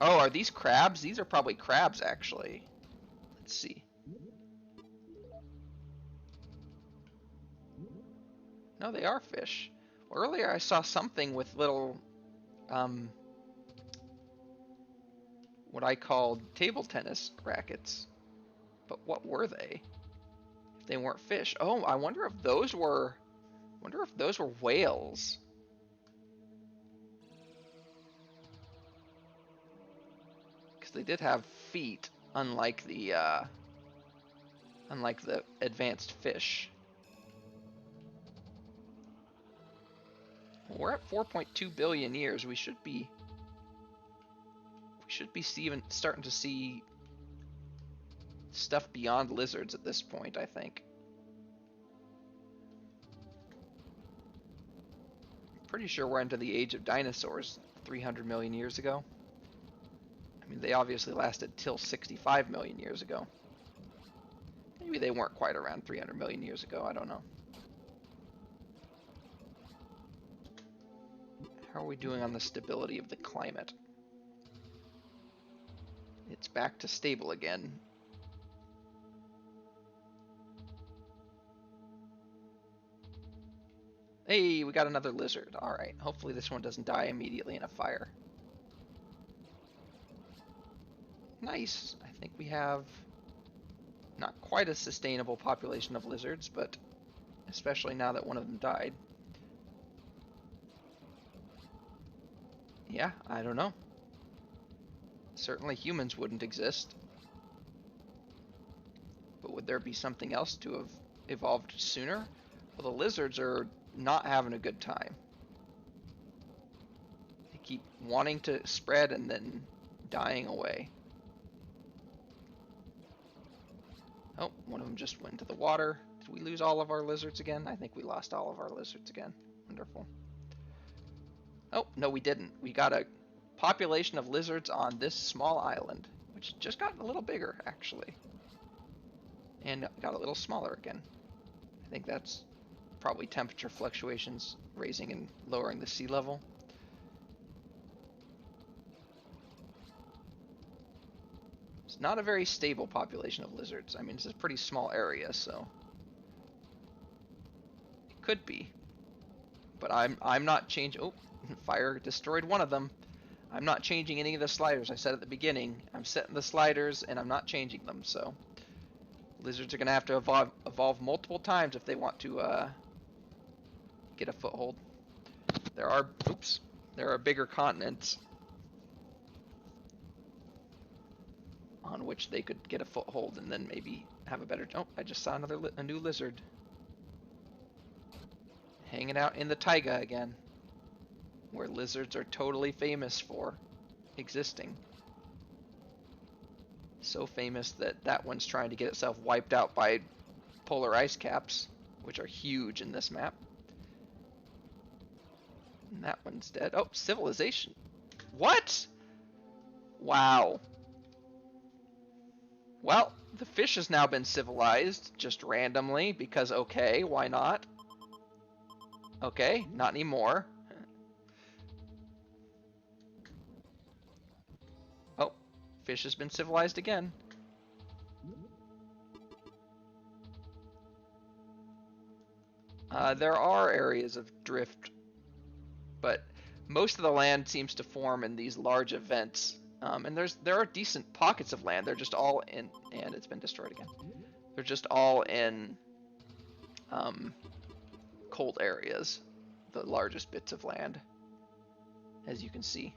Oh, are these crabs? These are probably crabs, actually. Let's see. No, they are fish. Well, earlier I saw something with little, what I called table tennis rackets. But what were they? If they weren't fish. Oh, I wonder if those were whales. Because they did have feet, unlike the advanced fish. Well, we're at 4.2 billion years. We should be starting to see stuff beyond lizards at this point, I think. I'm pretty sure we're into the age of dinosaurs 300 million years ago. I mean, they obviously lasted till 65 million years ago. Maybe they weren't quite around 300 million years ago, I don't know. How are we doing on the stability of the climate? It's back to stable again. Hey, we got another lizard. Alright, hopefully this one doesn't die immediately in a fire. Nice. I think we have not quite a sustainable population of lizards, but especially now that one of them died. Yeah, I don't know. Certainly humans wouldn't exist. But would there be something else to have evolved sooner? Well, the lizards are not having a good time. They keep wanting to spread and then dying away. Oh, one of them just went into the water. Did we lose all of our lizards again? I think we lost all of our lizards again. Wonderful. Oh, no, we didn't. We got a population of lizards on this small island, which just got a little bigger, actually. And got a little smaller again. I think that's probably temperature fluctuations raising and lowering the sea level. It's not a very stable population of lizards. I mean, it's a pretty small area, so it could be. But I'm not changing. Oh, fire destroyed one of them. I'm not changing any of the sliders. I said at the beginning, I'm setting the sliders and I'm not changing them. So lizards are gonna have to evolve multiple times if they want to get a foothold. There are bigger continents on which they could get a foothold and then maybe have a better. Oh, I just saw a new lizard hanging out in the taiga again, where lizards are totally famous for existing. So famous that that one's trying to get itself wiped out by polar ice caps, which are huge in this map. And that one's dead. Oh, civilization. What? Wow. Well, the fish has now been civilized just randomly because, okay, why not? Okay, not anymore. Oh, fish has been civilized again. There are areas of drift, but most of the land seems to form in these large events. And there are decent pockets of land. They're just all in, and it's been destroyed again. They're just all in cold areas, the largest bits of land, as you can see.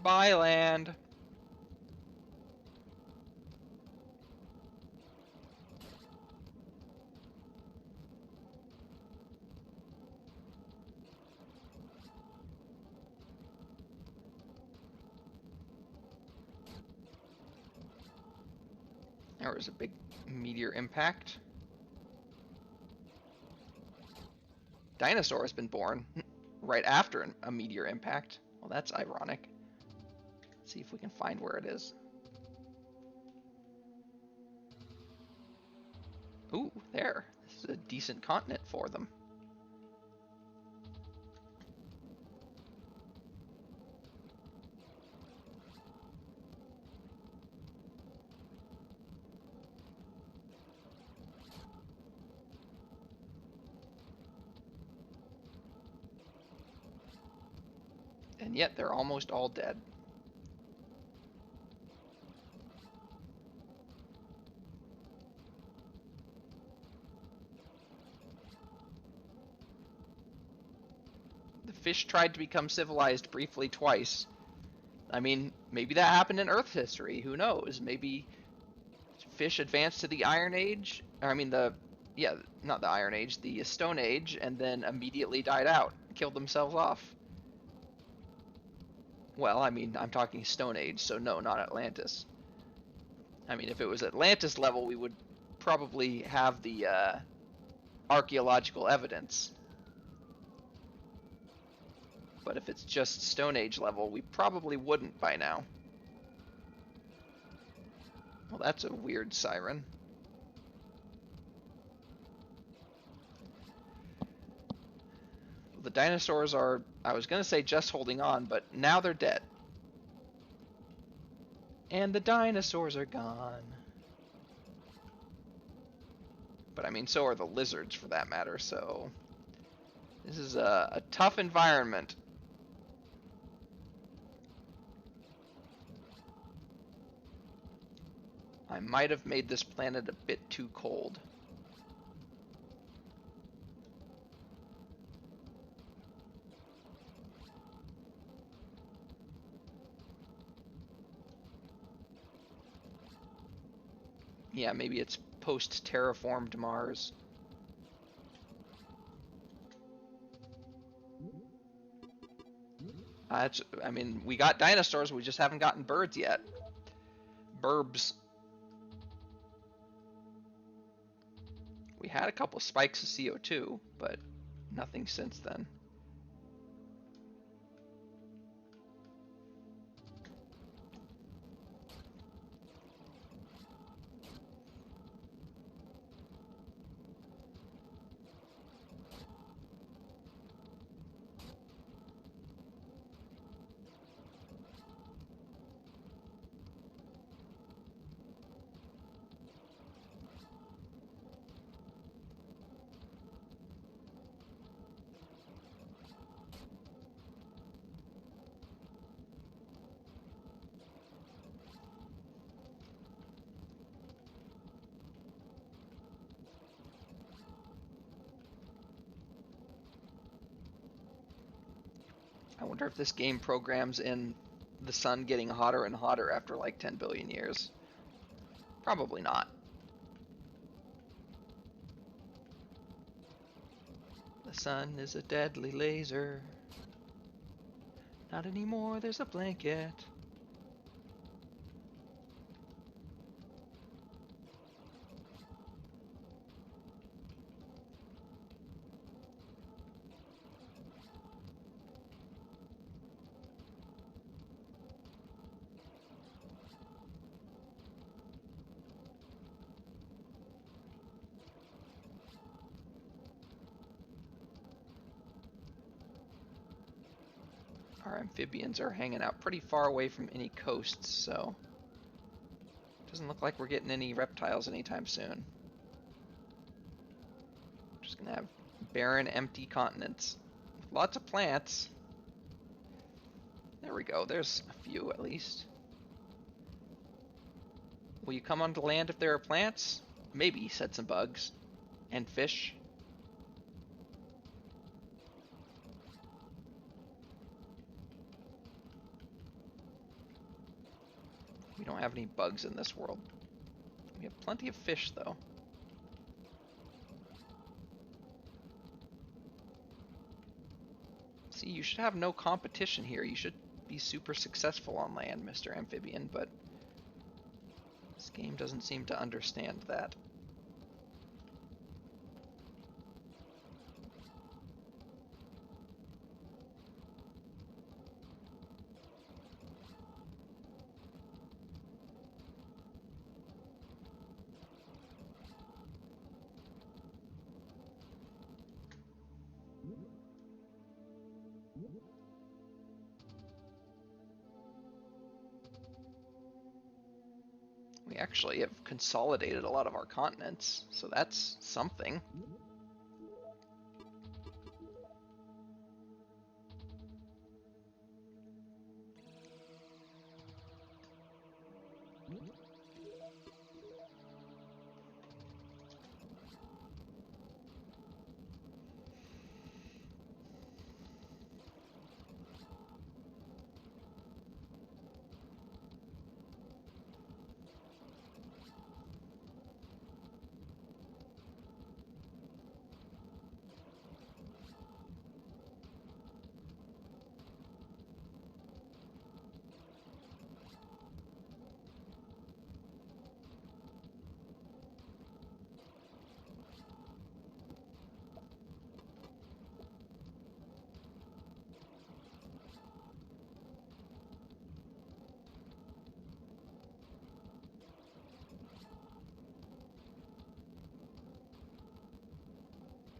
Bye, land. There was a big meteor impact. Dinosaur has been born right after a meteor impact. Well, that's ironic. Let's see if we can find where it is. Ooh, there. This is a decent continent for them. And yet they're almost all dead. The fish tried to become civilized briefly twice. I mean, maybe that happened in Earth history. Who knows? Maybe fish advanced to the Iron Age. Or, I mean, not the Iron Age, the Stone Age, and then immediately died out, killed themselves off. Well, I mean, I'm talking Stone Age, so no, not Atlantis. I mean, if it was Atlantis level, we would probably have the archaeological evidence. But if it's just Stone Age level, we probably wouldn't by now. Well, that's a weird siren. the dinosaurs are, I was going to say just holding on, but now they're dead. And the dinosaurs are gone. But I mean, so are the lizards for that matter, so this is a tough environment. I might have made this planet a bit too cold. Yeah, maybe it's post-terraformed Mars. I mean, we got dinosaurs, we just haven't gotten birds yet. Burbs. We had a couple spikes of CO2, but nothing since then. I wonder if this game programs in the sun getting hotter and hotter after like 10 billion years. Probably not. The sun is a deadly laser. Not anymore, there's a blanket. Our amphibians are hanging out pretty far away from any coasts, so doesn't look like we're getting any reptiles anytime soon. Just gonna have barren, empty continents with lots of plants. There we go, there's a few at least. Will you come onto land if there are plants? Maybe, said some bugs. And fish. We don't have any bugs in this world. We have plenty of fish, though. See, you should have no competition here. You should be super successful on land, Mr. Amphibian, but this game doesn't seem to understand that. We actually have consolidated a lot of our continents, so that's something.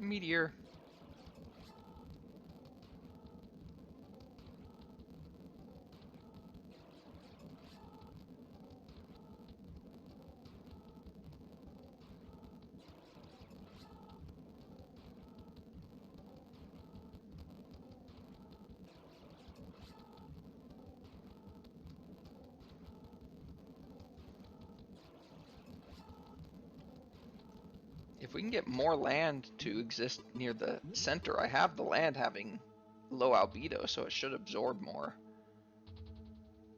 Meteor. If we can get more land to exist near the center, I have the land having low albedo, so it should absorb more.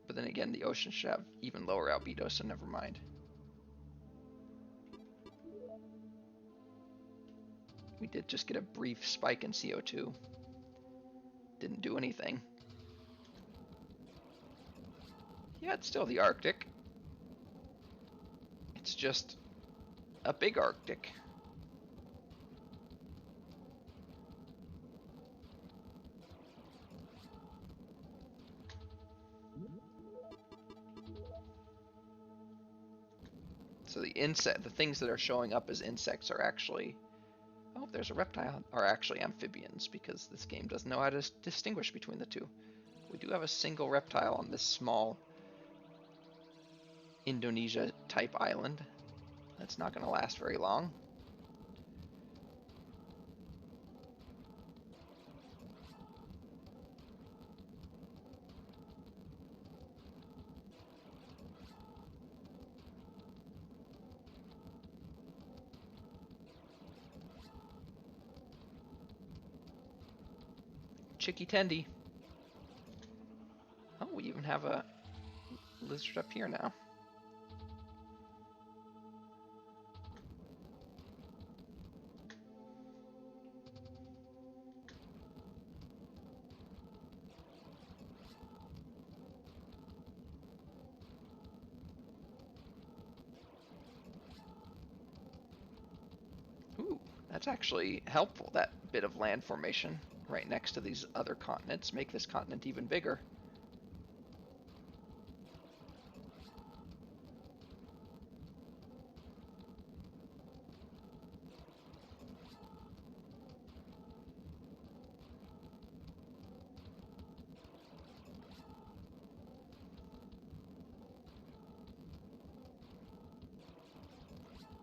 But then again, the ocean should have even lower albedo, so never mind. We did just get a brief spike in CO2. Didn't do anything. Yeah, it's still the Arctic. It's just a big Arctic. So the things that are showing up as insects are actually, oh, there's a reptile, are actually amphibians, because this game doesn't know how to distinguish between the two. We do have a single reptile on this small Indonesia type island. That's not going to last very long. Chicky Tendy. Oh, we even have a lizard up here now. Ooh, that's actually helpful, that bit of land formation right next to these other continents. Make this continent even bigger.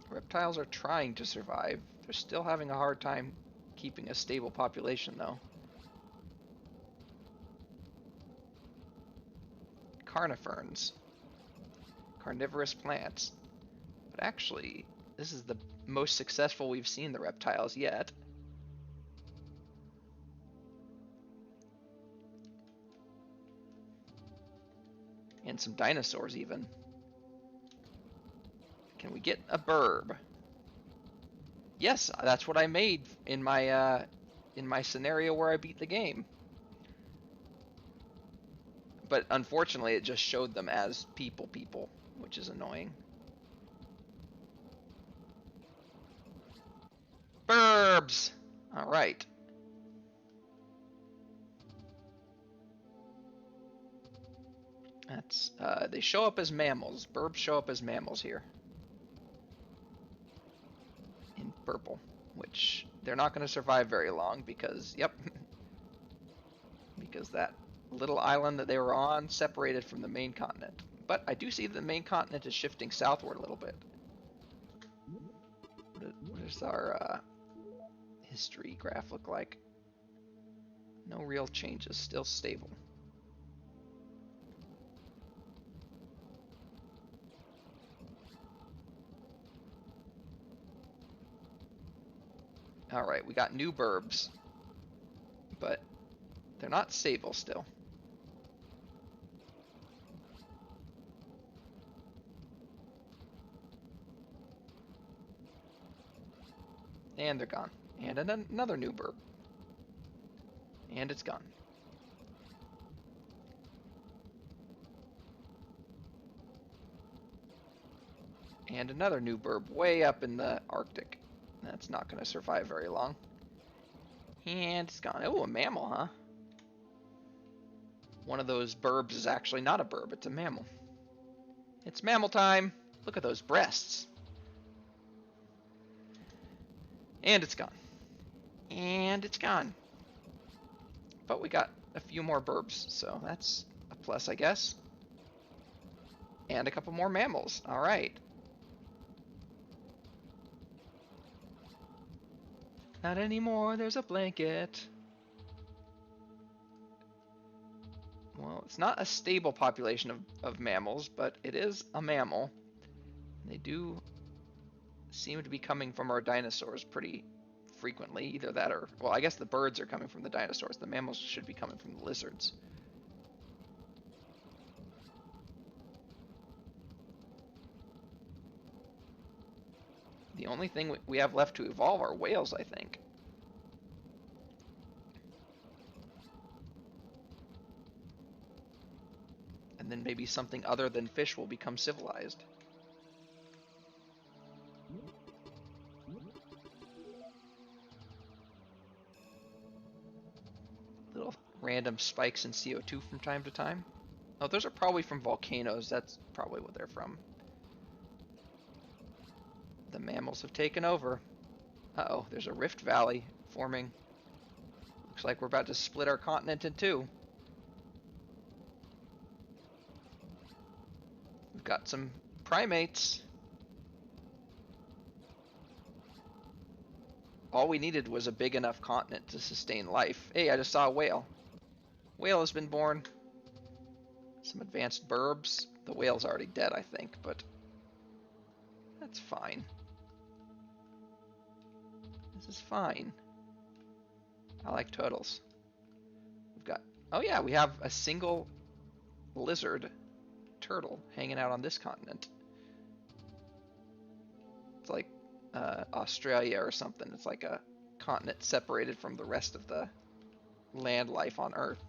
Reptiles are trying to survive. They're still having a hard time keeping a stable population, though. Carniferns. Carnivorous plants. But actually, this is the most successful we've seen the reptiles yet. And some dinosaurs, even. Can we get a burb? Yes, that's what I made in my scenario where I beat the game. But unfortunately, it just showed them as people, which is annoying. Burbs! Alright. That's, they show up as mammals. Burbs show up as mammals here. In purple, which they're not going to survive very long because, yep, because that little island that they were on separated from the main continent. But I do see the main continent is shifting southward a little bit. What does our history graph look like? No real changes, still stable. Alright, we got new burbs, but they're not stable still. And they're gone. And another new burb. And it's gone. And another new burb way up in the Arctic. That's not going to survive very long. And it's gone. Oh, a mammal, huh? One of those burbs is actually not a burb, it's a mammal. It's mammal time. Look at those breasts. And it's gone. And it's gone. But we got a few more burbs, so that's a plus, I guess. And a couple more mammals. All right. Not anymore, there's a blanket. Well, it's not a stable population of mammals, but it is a mammal. They do seem to be coming from our dinosaurs pretty frequently. Either that or, well, I guess the birds are coming from the dinosaurs. The mammals should be coming from the lizards. The only thing we have left to evolve are whales, I think. And then maybe something other than fish will become civilized. Little random spikes in CO2 from time to time. Oh, those are probably from volcanoes. That's probably what they're from. The mammals have taken over. Uh-oh, there's a rift valley forming. Looks like we're about to split our continent in two. We've got some primates. All we needed was a big enough continent to sustain life. Hey, I just saw a whale. Whale has been born. Some advanced burbs. The whale's already dead, I think, but that's fine. This is fine. I like turtles. We've got, oh yeah, we have a single lizard turtle hanging out on this continent. It's like Australia or something. It's like a continent separated from the rest of the land life on Earth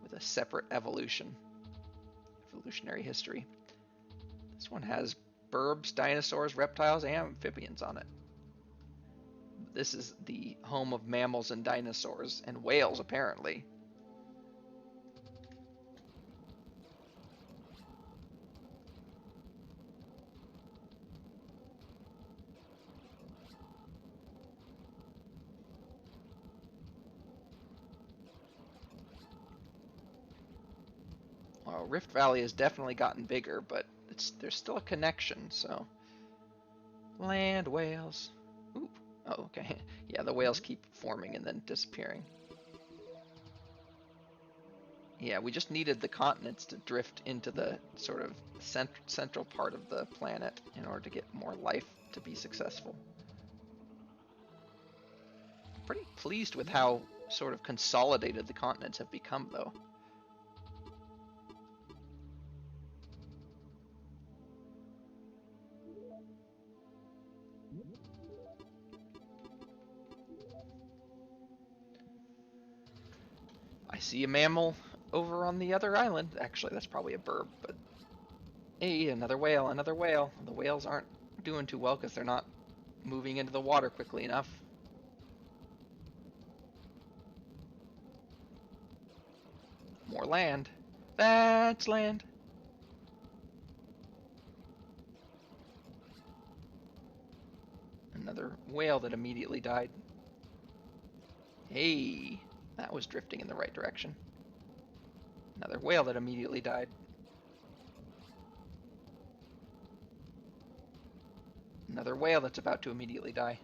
with a separate evolutionary history. This one has burbs, dinosaurs, reptiles, and amphibians on it. This is the home of mammals and dinosaurs and whales, apparently. Well, Rift Valley has definitely gotten bigger, but there's still a connection, so. Land whales. Ooh. Oh, okay. Yeah, the whales keep forming and then disappearing. Yeah, we just needed the continents to drift into the sort of central part of the planet in order to get more life to be successful. Pretty pleased with how sort of consolidated the continents have become, though. I see a mammal over on the other island. Actually, that's probably a burb, but hey, another whale, another whale. The whales aren't doing too well because they're not moving into the water quickly enough. More land. That's land. Another whale that immediately died. Hey, that was drifting in the right direction. Another whale that immediately died. Another whale that's about to immediately die.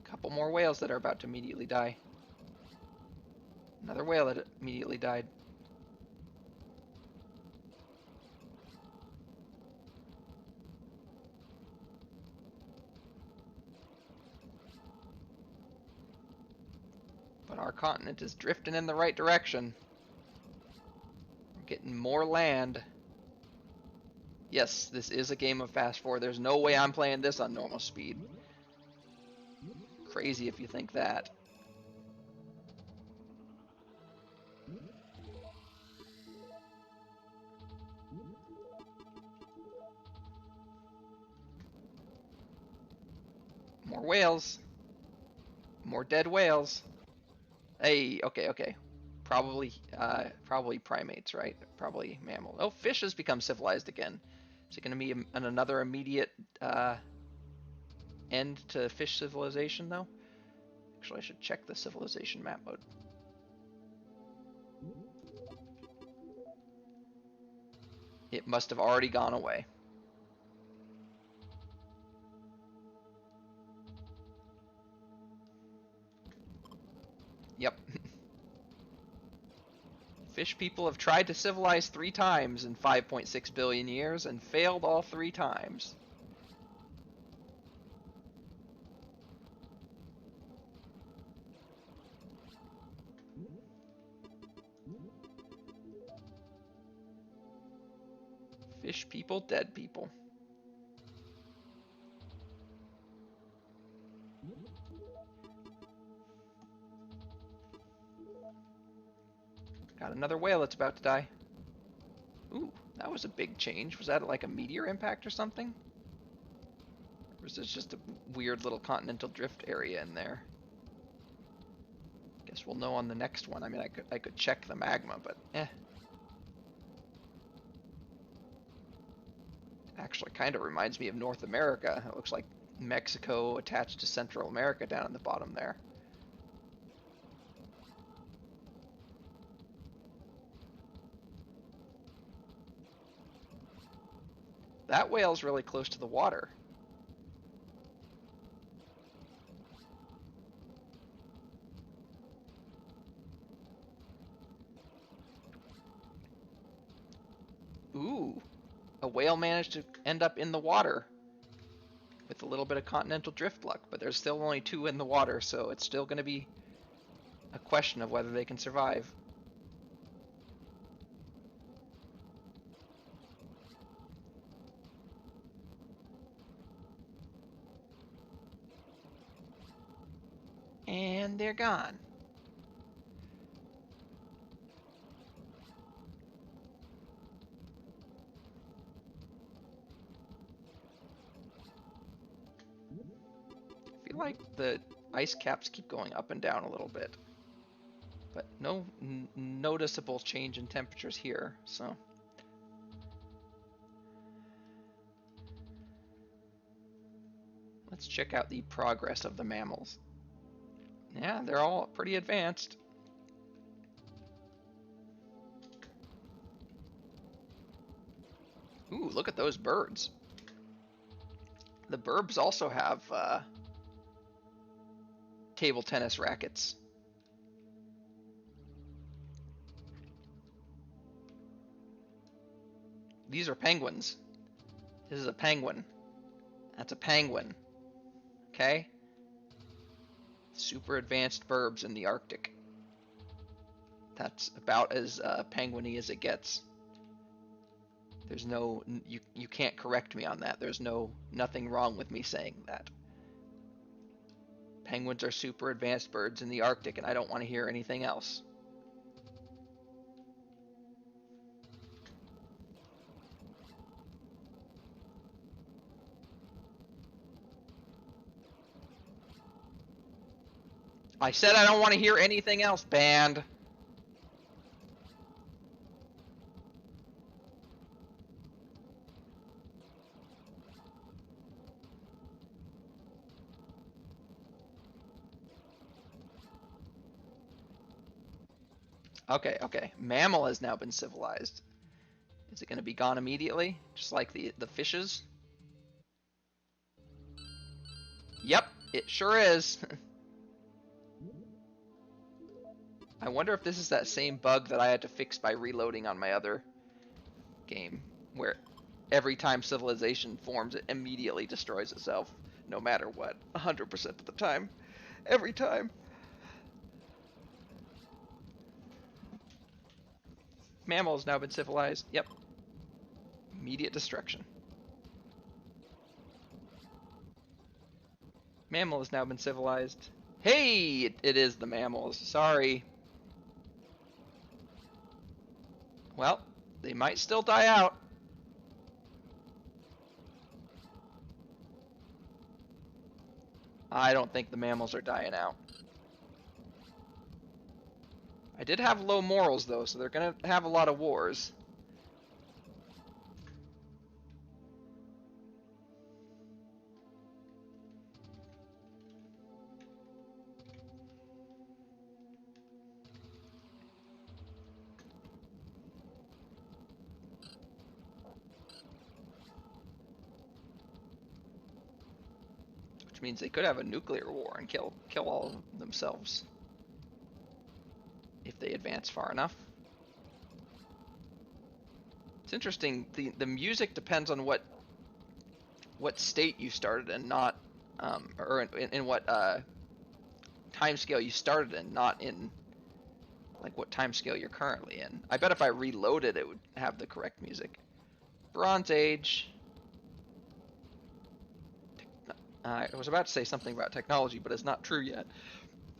A couple more whales that are about to immediately die. Another whale that immediately died. But our continent is drifting in the right direction. We're getting more land. Yes, this is a game of fast forward. There's no way I'm playing this on normal speed. Crazy if you think that. More whales. More dead whales. Hey, okay. Probably primates, right? Probably mammals. Oh, fish has become civilized again. Is it going to be another immediate end to fish civilization, though? Actually, I should check the civilization map mode. It must have already gone away. Yep. Fish people have tried to civilize 3 times in 5.6 billion years and failed all 3 times. Fish people, dead people. Got another whale that's about to die. Ooh, that was a big change. Was that like a meteor impact or something? Or was this just a weird little continental drift area in there? Guess we'll know on the next one. I mean, I could check the magma, but eh. Actually kind of reminds me of North America. It looks like Mexico attached to Central America down at the bottom there. That whale's really close to the water. Ooh, a whale managed to end up in the water with a little bit of continental drift luck, but there's still only 2 in the water, so it's still going to be a question of whether they can survive. And they're gone. I feel like the ice caps keep going up and down a little bit, but no noticeable change in temperatures here, so. Let's check out the progress of the mammals. Yeah, they're all pretty advanced. Ooh, look at those birds. The burbs also have table tennis rackets. These are penguins. This is a penguin. That's a penguin. Okay? Super advanced burbs in the Arctic. That's about as penguin-y as it gets. There's no, you can't correct me on that. There's nothing wrong with me saying that. Penguins are super advanced birds in the Arctic, and I don't want to hear anything else. I said I don't want to hear anything else, band. Okay, okay. Mammal has now been civilized. Is it going to be gone immediately? Just like the fishes? Yep, it sure is. I wonder if this is that same bug that I had to fix by reloading on my other game, where every time civilization forms, it immediately destroys itself, no matter what, 100% of the time. Every time. Mammal has now been civilized. Yep. Immediate destruction. Mammal has now been civilized. Hey! It is the mammals. Sorry. Well, they might still die out. I don't think the mammals are dying out. I did have low morals, though, so they're going to have a lot of wars. Which means they could have a nuclear war and kill all of themselves if they advance far enough. It's interesting. The music depends on what state you started in, not or in what time scale you started in, not in like what time scale you're currently in. I bet if I reloaded, it would have the correct music. Bronze Age. I was about to say something about technology, but it's not true yet.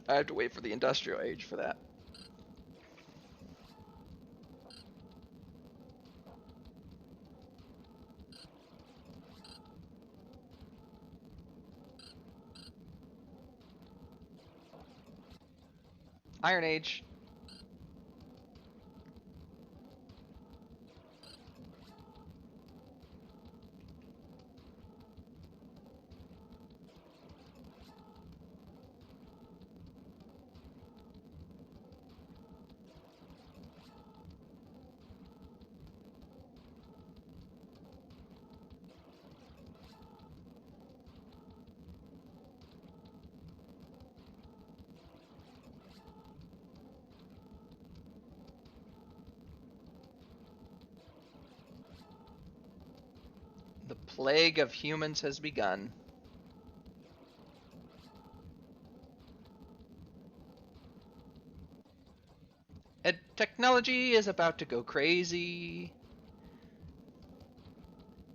I have to wait for the Industrial Age for that. Iron Age. The plague of humans has begun. Technology is about to go crazy.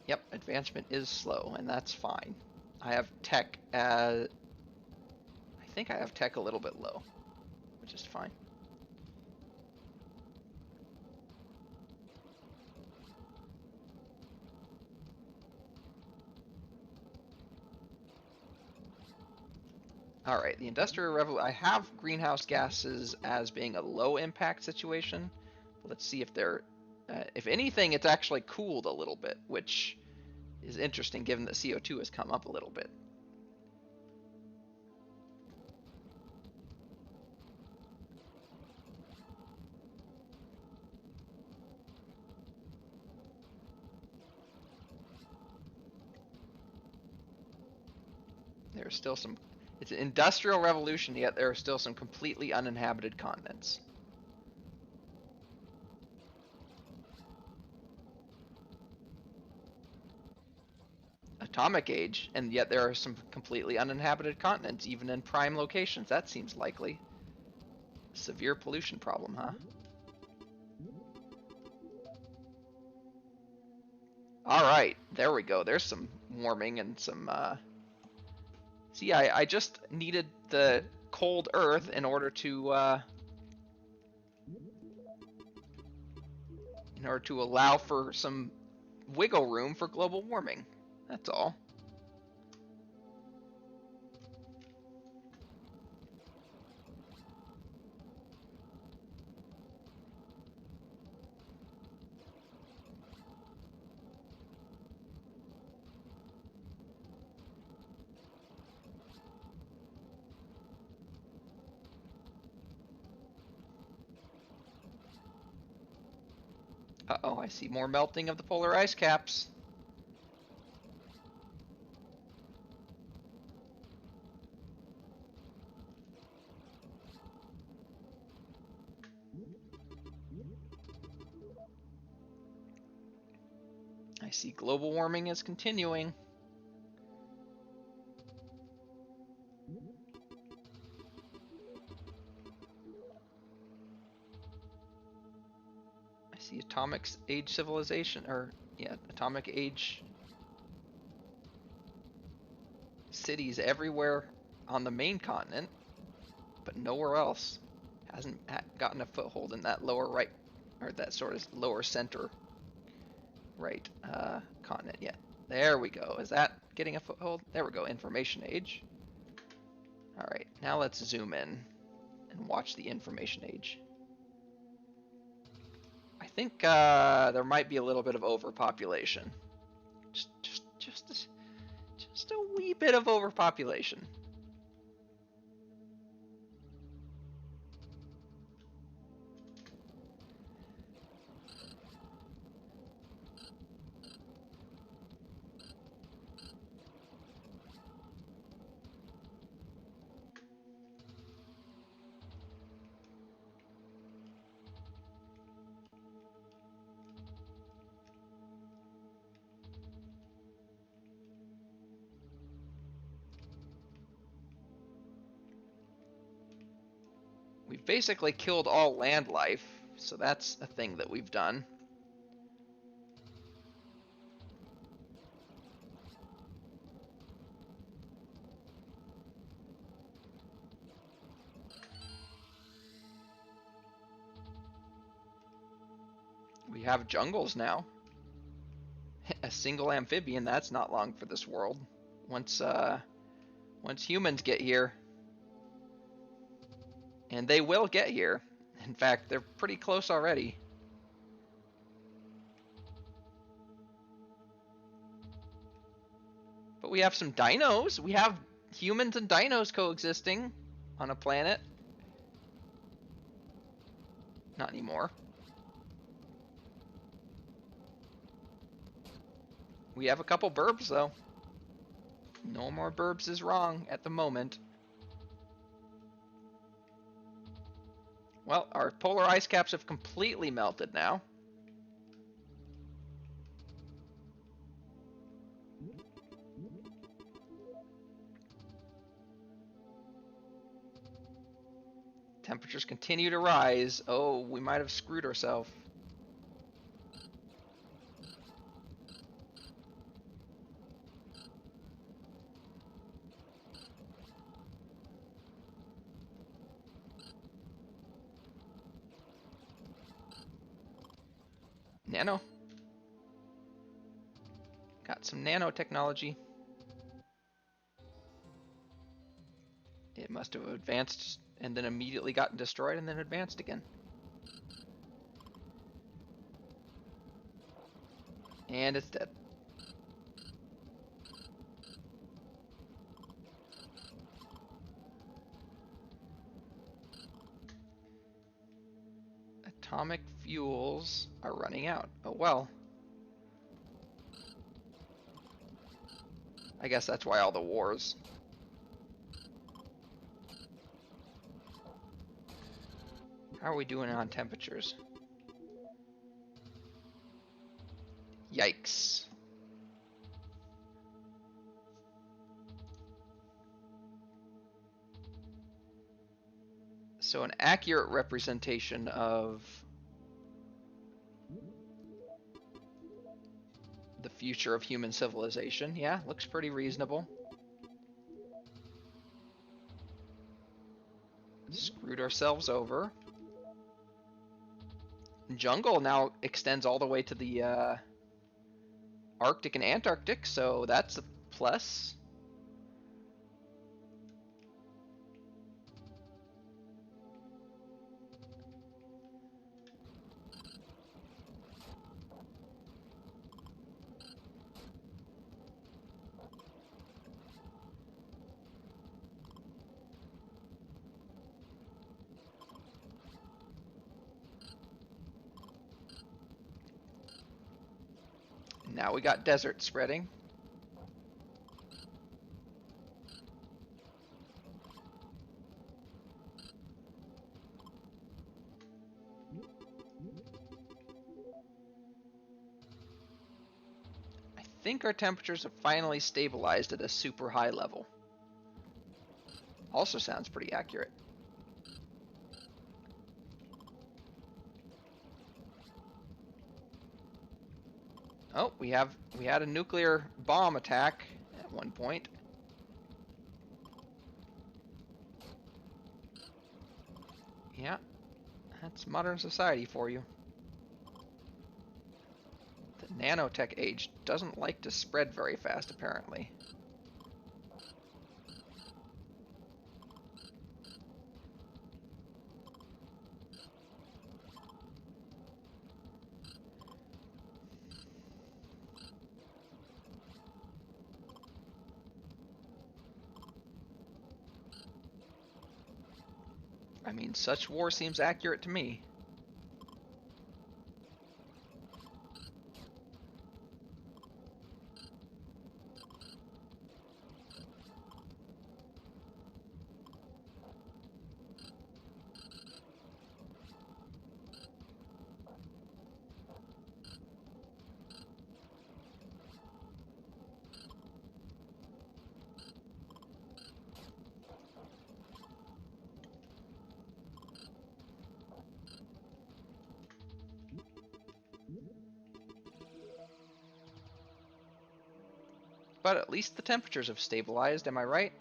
Yep, advancement is slow, and that's fine. I have tech as... I think I have tech a little bit low, which is fine. All right, the Industrial Revolution. I have greenhouse gases as being a low impact situation. Let's see if they're, if anything, it's actually cooled a little bit, which is interesting given that CO2 has come up a little bit. There's still some, it's an industrial revolution, yet there are still some completely uninhabited continents. Atomic age, and yet there are some completely uninhabited continents, even in prime locations. That seems likely. Severe pollution problem, huh? Alright, there we go. There's some warming and some, See, I just needed the cold earth in order to allow for some wiggle room for global warming. That's all. Uh-oh, I see more melting of the polar ice caps. I see global warming is continuing. I see atomic age civilization, or yeah, atomic age cities everywhere on the main continent, but nowhere else. Hasn't gotten a foothold in that lower right, or that sort of lower center right continent yet. There we go. Is that getting a foothold? There we go. Information age. All right, now let's zoom in and watch the information age. I think there might be a little bit of overpopulation. Just a wee bit of overpopulation. we've basically killed all land life, so that's a thing that we've done. We have jungles now. A single amphibian, that's not long for this world. Once humans get here, and they will get here. In fact, they're pretty close already. But we have some dinos. We have humans and dinos coexisting on a planet. Not anymore. We have a couple burbs, though. No more burbs is wrong at the moment. Well, our polar ice caps have completely melted now. Temperatures continue to rise. Oh, we might have screwed ourselves. Nano. Got some nanotechnology. It must have advanced and then immediately gotten destroyed and then advanced again. And it's dead. Atomic fuels are running out. Oh well. I guess that's why all the wars. How are we doing on temperatures? Yikes. So an accurate representation of the future of human civilization. Yeah, looks pretty reasonable. Screwed ourselves over. Jungle now extends all the way to the Arctic and Antarctic, so that's a plus. Now we got desert spreading. I think our temperatures have finally stabilized at a super high level. Also sounds pretty accurate. Oh, we had a nuclear bomb attack at one point. Yeah, that's modern society for you. The nanotech age doesn't like to spread very fast, apparently. I mean, such war seems accurate to me. But at least the temperatures have stabilized, am I right?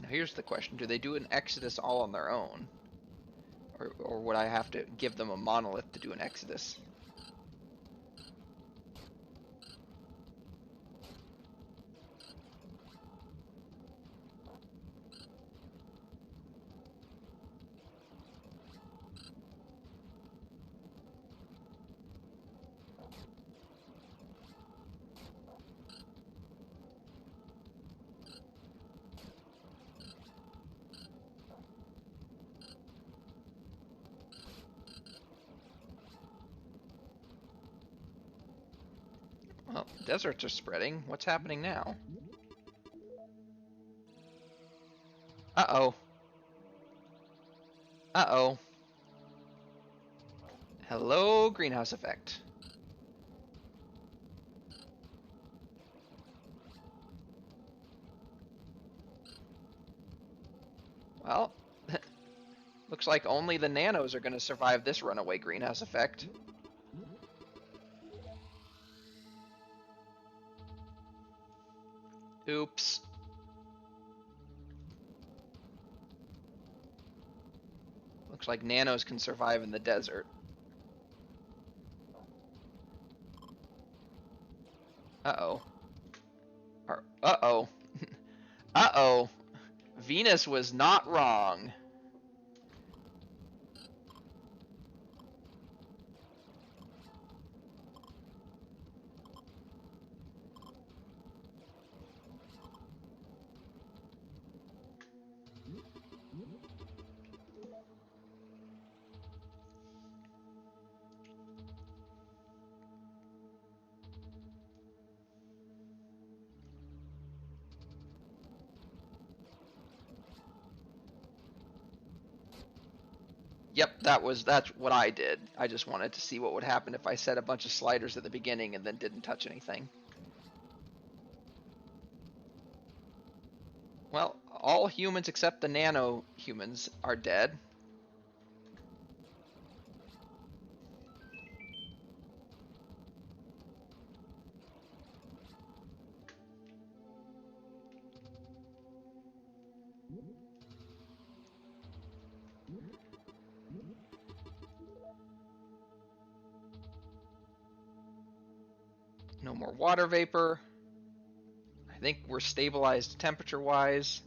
Now here's the question, do they do an exodus all on their own? Or would I have to give them a monolith to do an exodus? Well, deserts are spreading. What's happening now? Uh-oh. Uh-oh. Hello, greenhouse effect. Well, looks like only the nanos are going to survive this runaway greenhouse effect. Oops. Looks like nanos can survive in the desert. Uh-oh. Uh-oh. Uh-oh. Venus was not wrong. Yep, that's what I did. I just wanted to see what would happen if I set a bunch of sliders at the beginning and then didn't touch anything. Well, all humans except the nano humans are dead. No more water vapor. I think we're stabilized temperature-wise.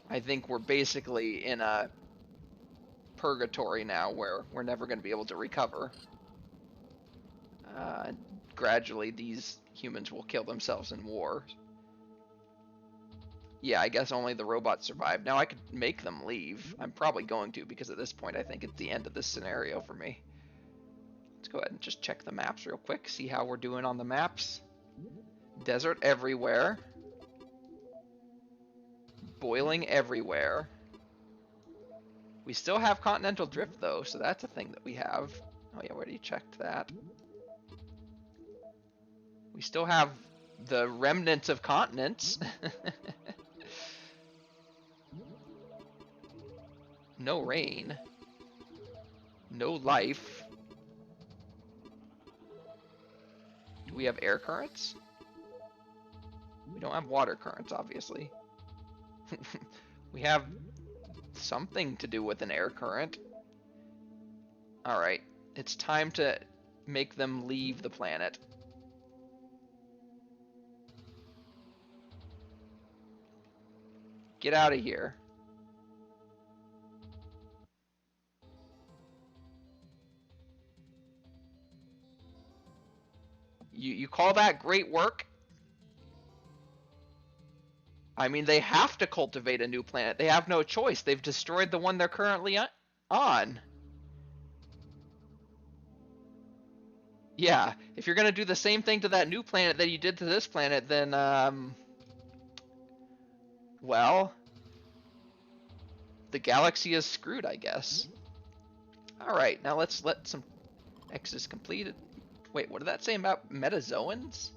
I think we're basically in a purgatory now where we're never going to be able to recover. Gradually, these humans will kill themselves in war. Yeah, I guess only the robots survive. Now I could make them leave. I'm probably going to, because at this point I think it's the end of this scenario for me. Let's go ahead and just check the maps real quick, see how we're doing on the maps. Desert everywhere. Boiling everywhere. We still have continental drift though, so that's a thing that we have. Oh yeah, we already checked that. We still have the remnants of continents. No rain. No life. Do we have air currents? We don't have water currents, obviously. We have something to do with an air current. Alright, it's time to make them leave the planet. Get out of here. You call that great work? I mean, they have to cultivate a new planet. They have no choice. They've destroyed the one they're currently on. Yeah, if you're gonna do the same thing to that new planet that you did to this planet, then, well, the galaxy is screwed, I guess. Alright, now let's let some Exodus completed. Wait, what did that say about metazoans?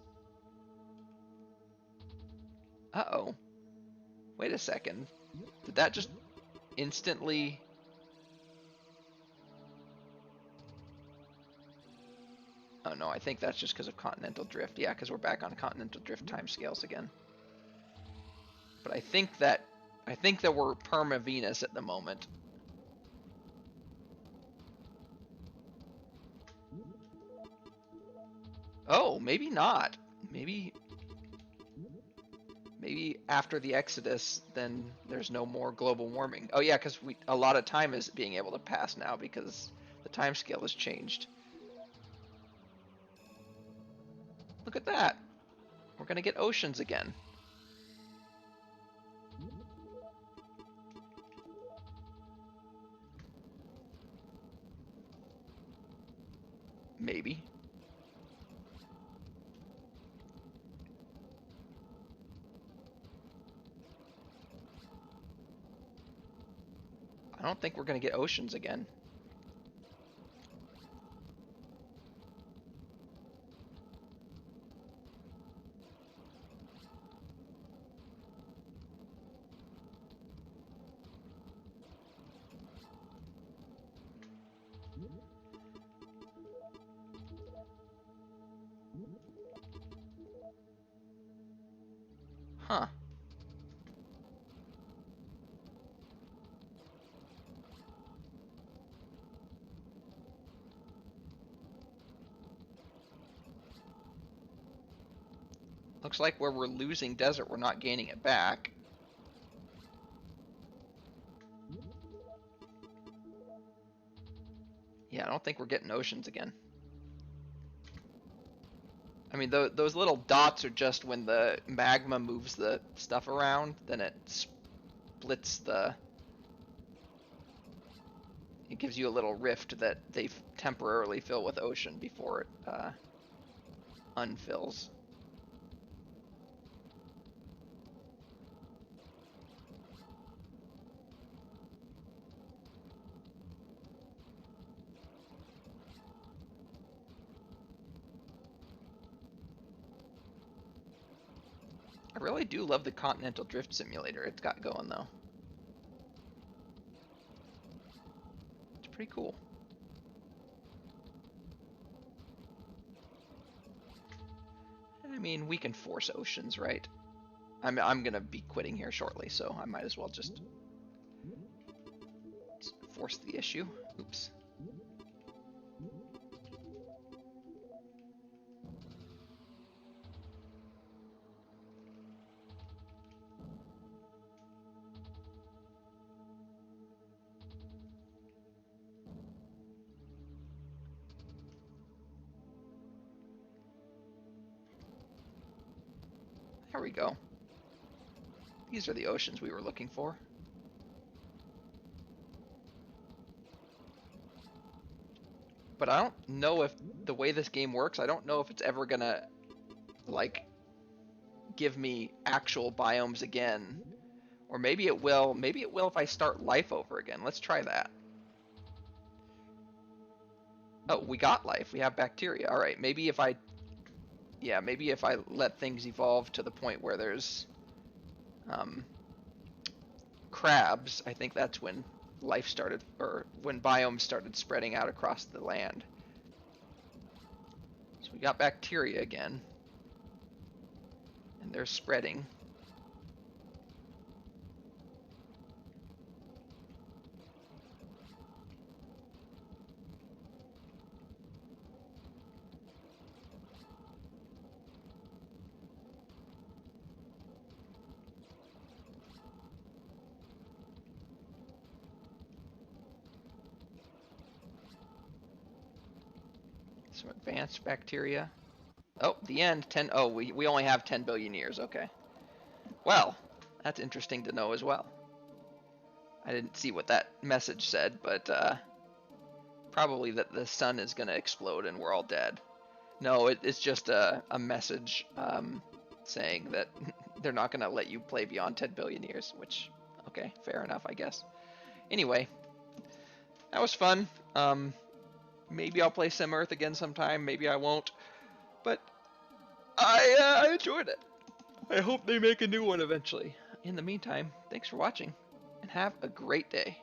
Uh-oh. Wait a second. Did that just instantly... Oh no, I think that's just because of continental drift. Yeah, because we're back on continental drift timescales again. But I think that we're perma Venus at the moment. Oh, maybe not. Maybe after the Exodus, then there's no more global warming. Oh yeah, because a lot of time is being able to pass now because the time scale has changed. Look at that. We're gonna get oceans again. Maybe. I don't think we're gonna get oceans again. Huh. Looks like where we're losing desert, we're not gaining it back. Yeah, I don't think we're getting oceans again. I mean, those little dots are just when the magma moves the stuff around, then it splits the... It gives you a little rift that they temporarily fill with ocean before it unfills. I really do love the continental drift simulator it's got going, though. It's pretty cool. I mean, we can force oceans, right? I'm gonna be quitting here shortly, so I might as well just force the issue. Oops. There we go. These are the oceans we were looking for. But I don't know if the way this game works, I don't know if it's ever gonna, like, give me actual biomes again. Or maybe it will. Maybe it will if I start life over again. Let's try that. Oh, we got life. We have bacteria. All right. Maybe if I... Yeah, maybe if I let things evolve to the point where there's crabs, I think that's when life started, or when biomes started spreading out across the land. So we got bacteria again. And they're spreading. Some advanced bacteria. Oh, the end. 10. Oh, we only have 10 billion years. Okay. Well, that's interesting to know as well. I didn't see what that message said, but probably that the sun is going to explode and we're all dead. No, it's just a message saying that they're not going to let you play beyond 10 billion years, which, okay, fair enough, I guess. Anyway, that was fun. Maybe I'll play Sim Earth again sometime. Maybe I won't. But I enjoyed it. I hope they make a new one eventually. In the meantime, thanks for watching, and have a great day.